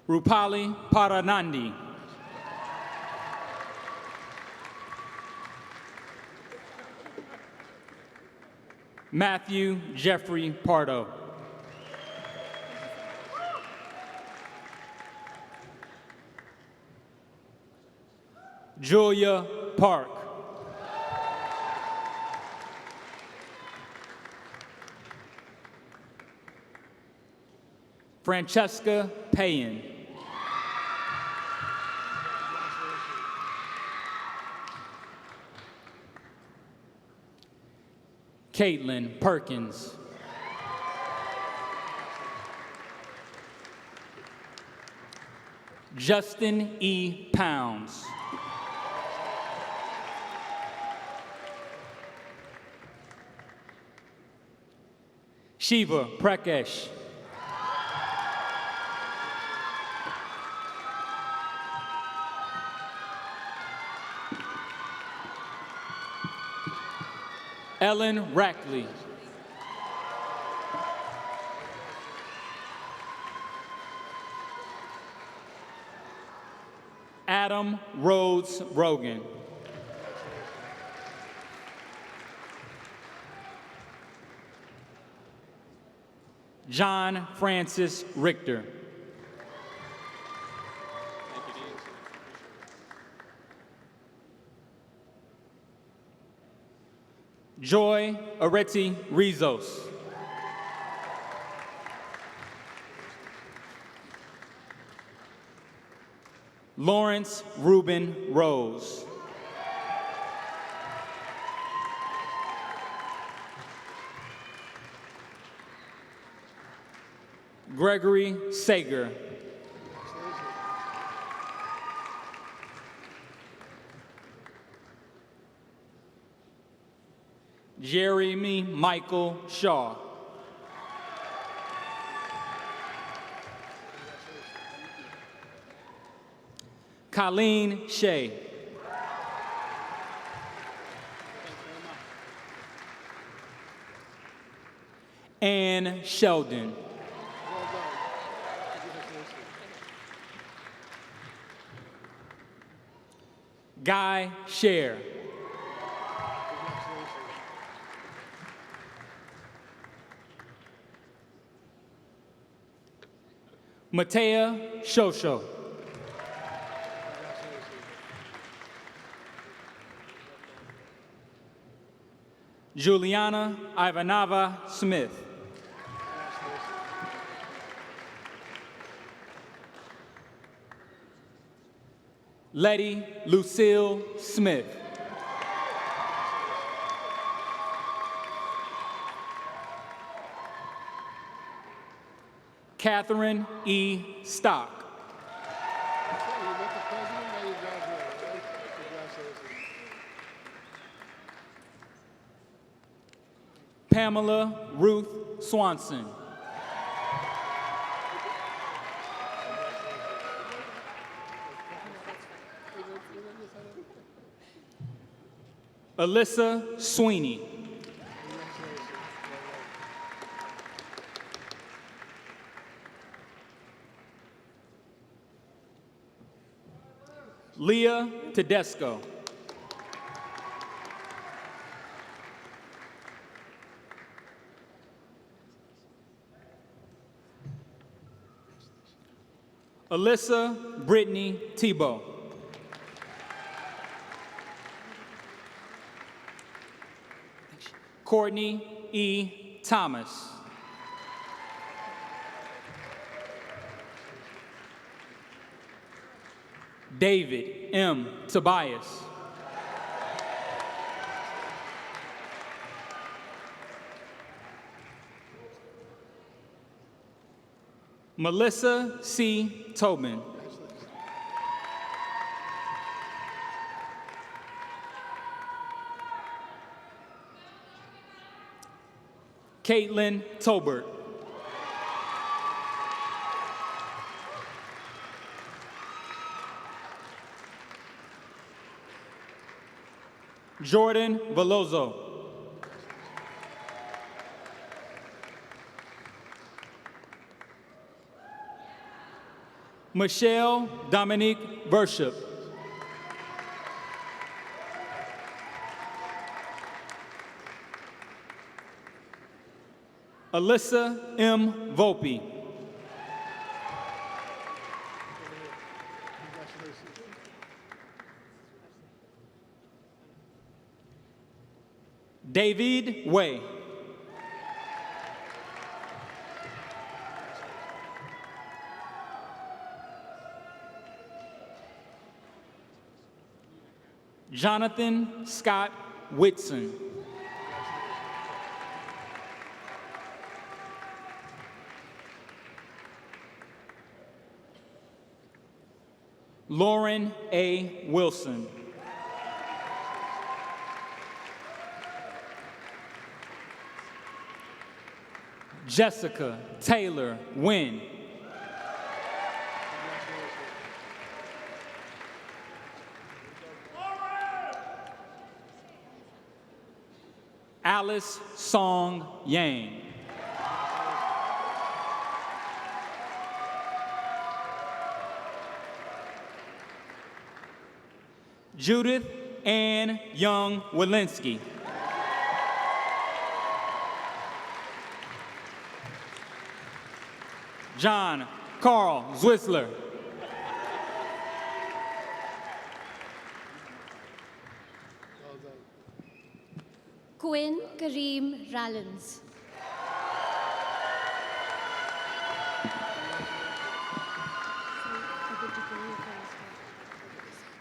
Rupali Paranandi. Matthew Jeffrey Pardo. Julia Park. Francesca Payan. Caitlin Perkins. Justin E. Pounds. Shiva Prakesh. Ellen Rackley. Adam Rhodes Rogan. John Francis Richter. Joy Areti Rizos. Lawrence Reuben Rose. Gregory Sager. Jeremy Michael Shaw. Colleen Shea. Ann Sheldon. Guy Scher. Matea Shosho. Juliana Ivanova Smith. Letty Lucille Smith. Catherine E. Stock. Pamela Ruth Swanson. Alyssa Sweeney. Leah Tedesco. Alyssa Brittany Tebow. Courtney E. Thomas. David M. Tobias. Melissa C. Tobin. Caitlin Tolbert. Jordan Veloso. Michelle Dominique Vership. Alyssa M. Volpe. David Way. Jonathan Scott Whitson. Lauren A. Wilson. Jessica Taylor Wynn. Alice Song Yang. Judith Ann Young Walensky. John Carl Zwisler. Quinn Kareem Rallens.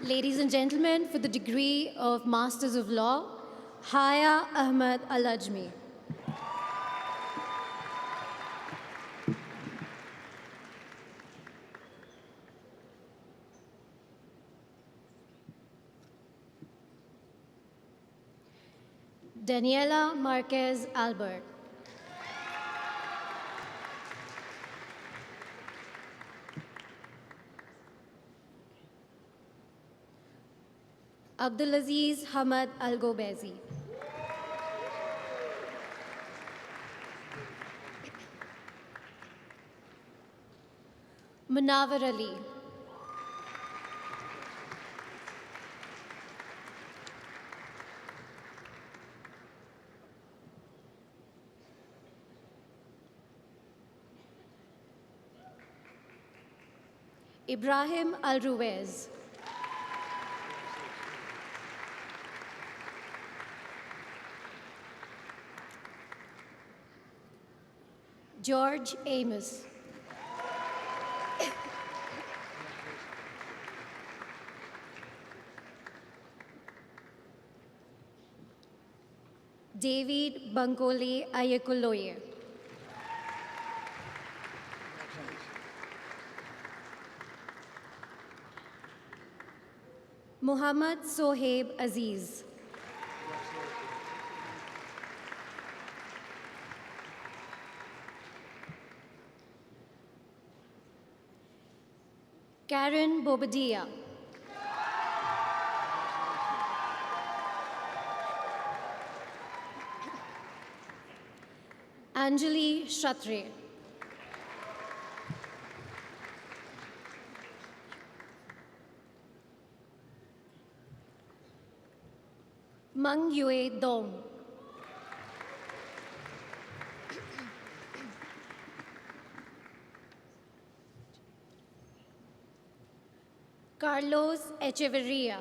Ladies and gentlemen, for the degree of Masters of Law, Haya Ahmed Al-Ajmi. Daniela Marquez Albert. Abdulaziz Hamad Al-Gobezi. Munawar Ali. Ibrahim Al-Ruwez. George Amos. David Bankole Ayekoloye. Muhammad Sohaib Aziz. Karen Bobadilla. Anjali Shatre. Mang Yue Dong. Carlos Echeverria.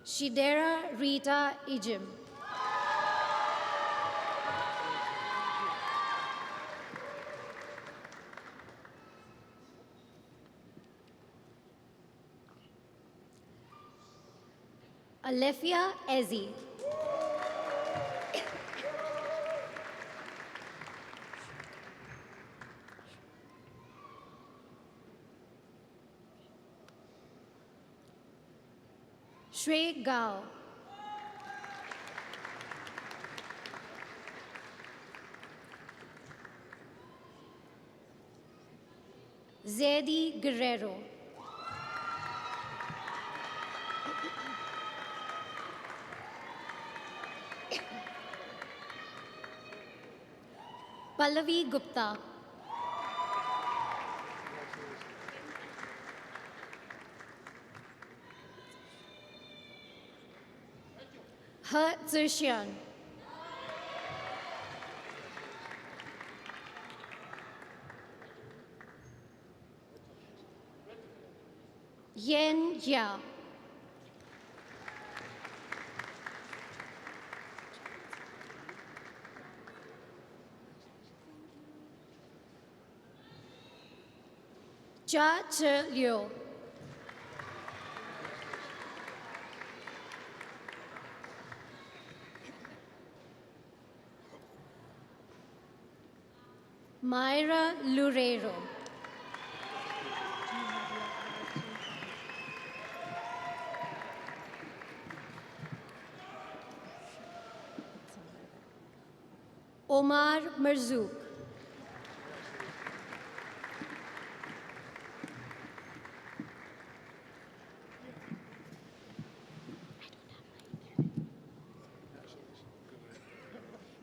Shidera Rita Ijim. Alefia Ezi. Shui Gao. Zedi Guerrero. Pallavi Gupta. He Zishan. Yen Ya. Cha Che Liu. Myra Loureiro. Omar Marzouk.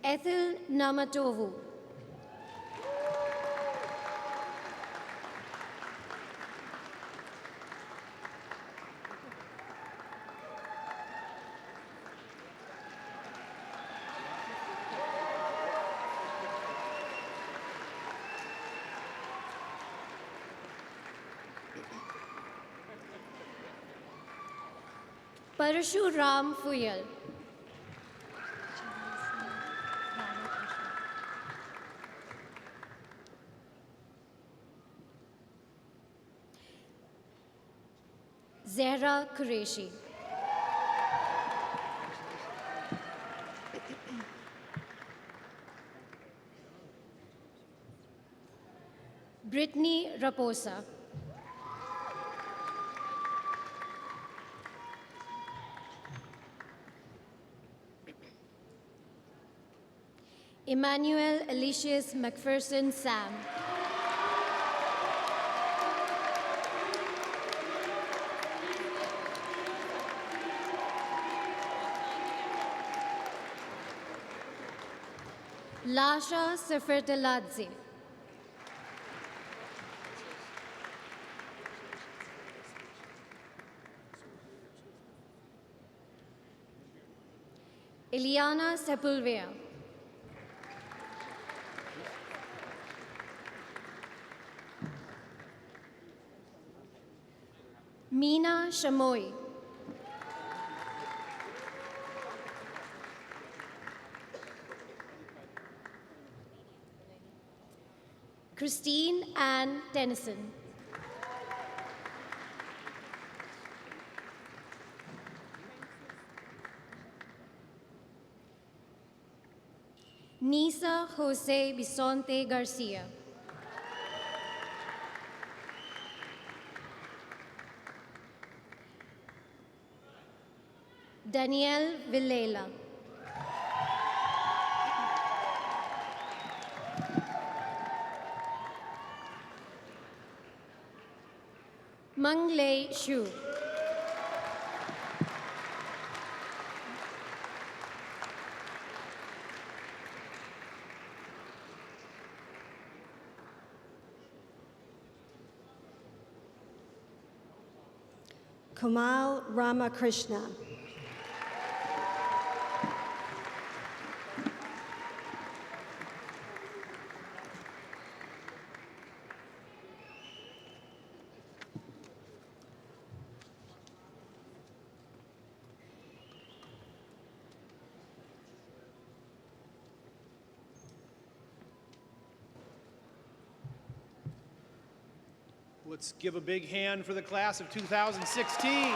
Ethel Namatovu. Parashuram Fuyal. Zehra Qureshi. Brittany Raposa. Emmanuel Alicius McPherson Sam. Lasha Seferteladze. Ileana Sepulveda. Meena Shamoy. Christine Ann Tennyson. Nisa Jose Bisonte Garcia. Danielle Villela. Manglei Shu. Kamal Ramakrishna. Let's give a big hand for the class of 2016.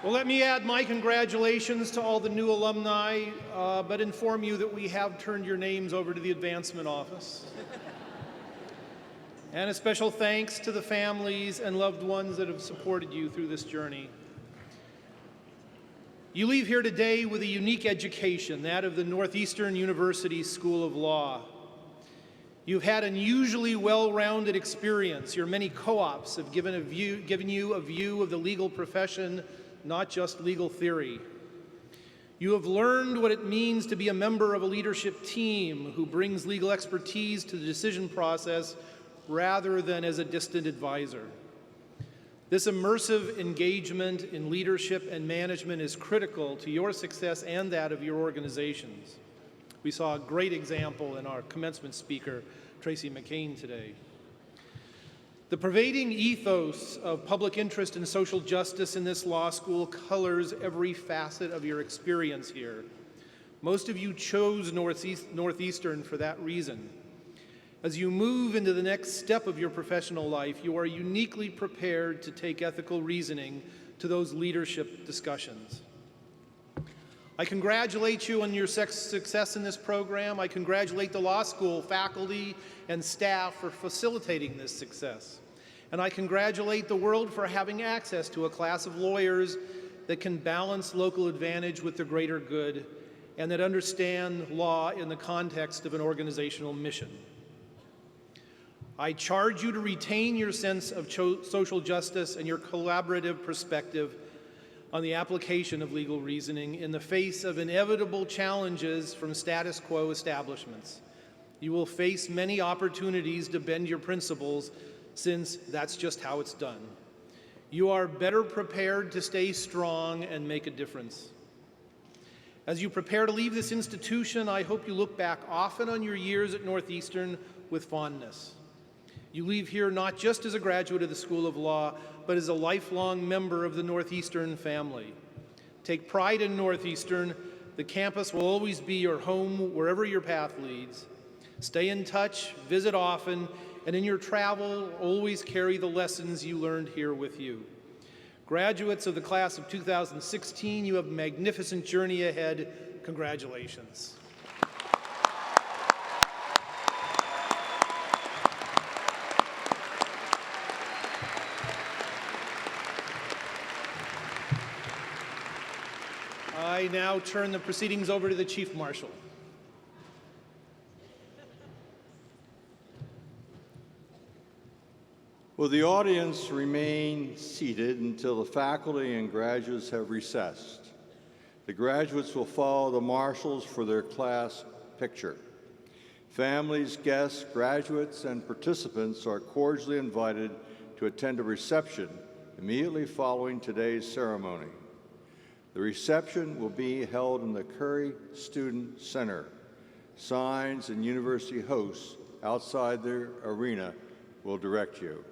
Well, let me add my congratulations to all the new alumni, but inform you that we have turned your names over to the advancement office. And a special thanks to the families and loved ones that have supported you through this journey. You leave here today with a unique education, that of the Northeastern University School of Law. You've had an unusually well-rounded experience. Your many co-ops have given you a view of the legal profession, not just legal theory. You have learned what it means to be a member of a leadership team who brings legal expertise to the decision process rather than as a distant advisor. This immersive engagement in leadership and management is critical to your success and that of your organizations. We saw a great example in our commencement speaker, Tracey McCain, today. The pervading ethos of public interest and social justice in this law school colors every facet of your experience here. Most of you chose Northeastern for that reason. As you move into the next step of your professional life, you are uniquely prepared to take ethical reasoning to those leadership discussions. I congratulate you on your success in this program. I congratulate the law school faculty and staff for facilitating this success. And I congratulate the world for having access to a class of lawyers that can balance local advantage with the greater good and that understand law in the context of an organizational mission. I charge you to retain your sense of social justice and your collaborative perspective on the application of legal reasoning in the face of inevitable challenges from status quo establishments. You will face many opportunities to bend your principles, since that's just how it's done. You are better prepared to stay strong and make a difference. As you prepare to leave this institution, I hope you look back often on your years at Northeastern with fondness. You leave here not just as a graduate of the School of Law, but as a lifelong member of the Northeastern family. Take pride in Northeastern. The campus will always be your home wherever your path leads. Stay in touch, visit often, and in your travel, always carry the lessons you learned here with you. Graduates of the class of 2016, you have a magnificent journey ahead. Congratulations. I now turn the proceedings over to the Chief Marshal. Will the audience remain seated until the faculty and graduates have recessed? The graduates will follow the marshals for their class picture. Families, guests, graduates, and participants are cordially invited to attend a reception immediately following today's ceremony. The reception will be held in the Curry Student Center. Signs and university hosts outside the arena will direct you.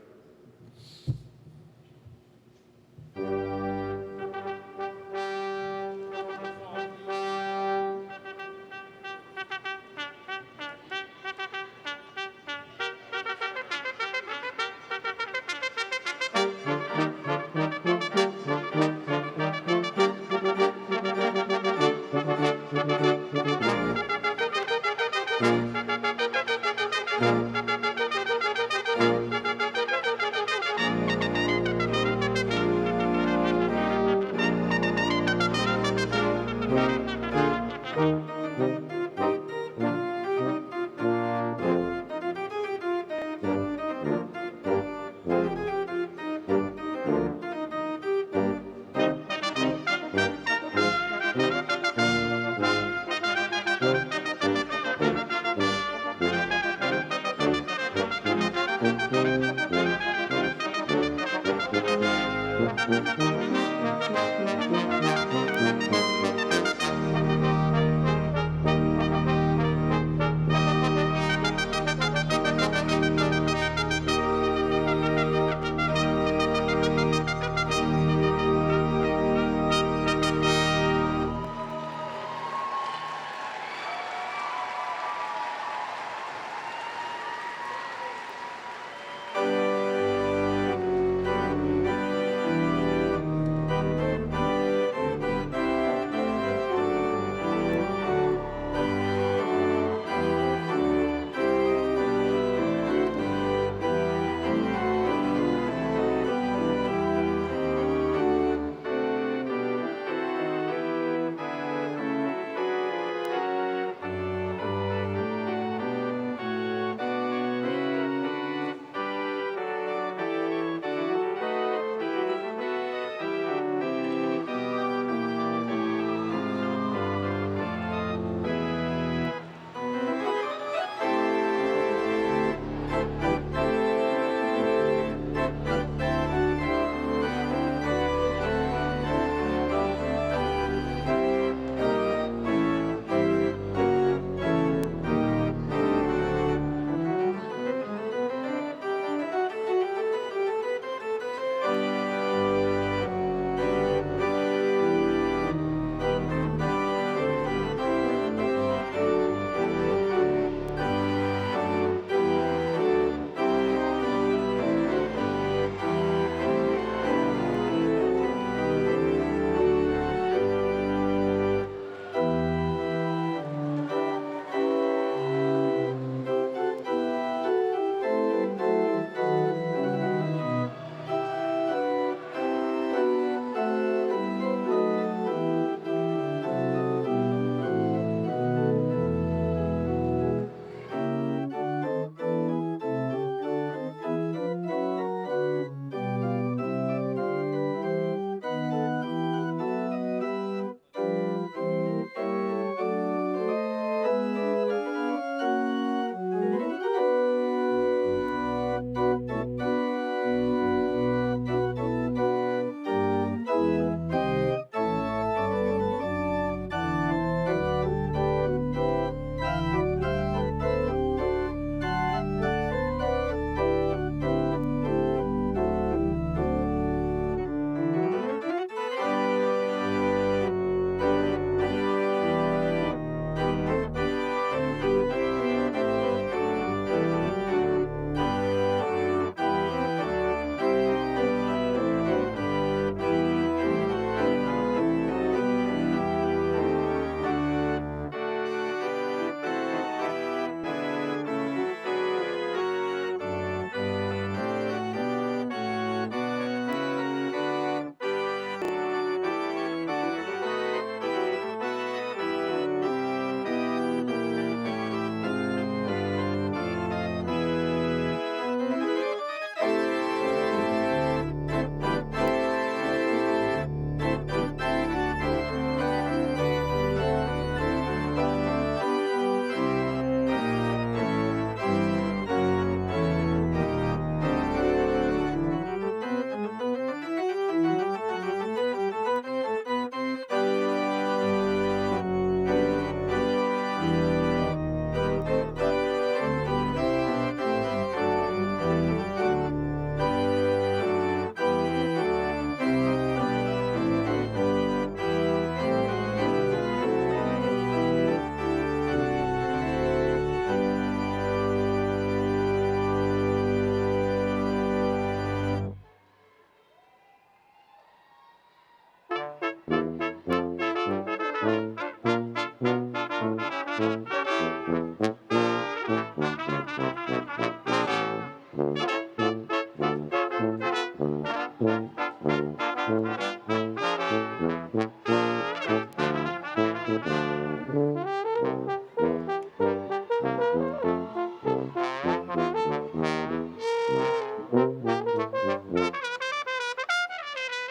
you.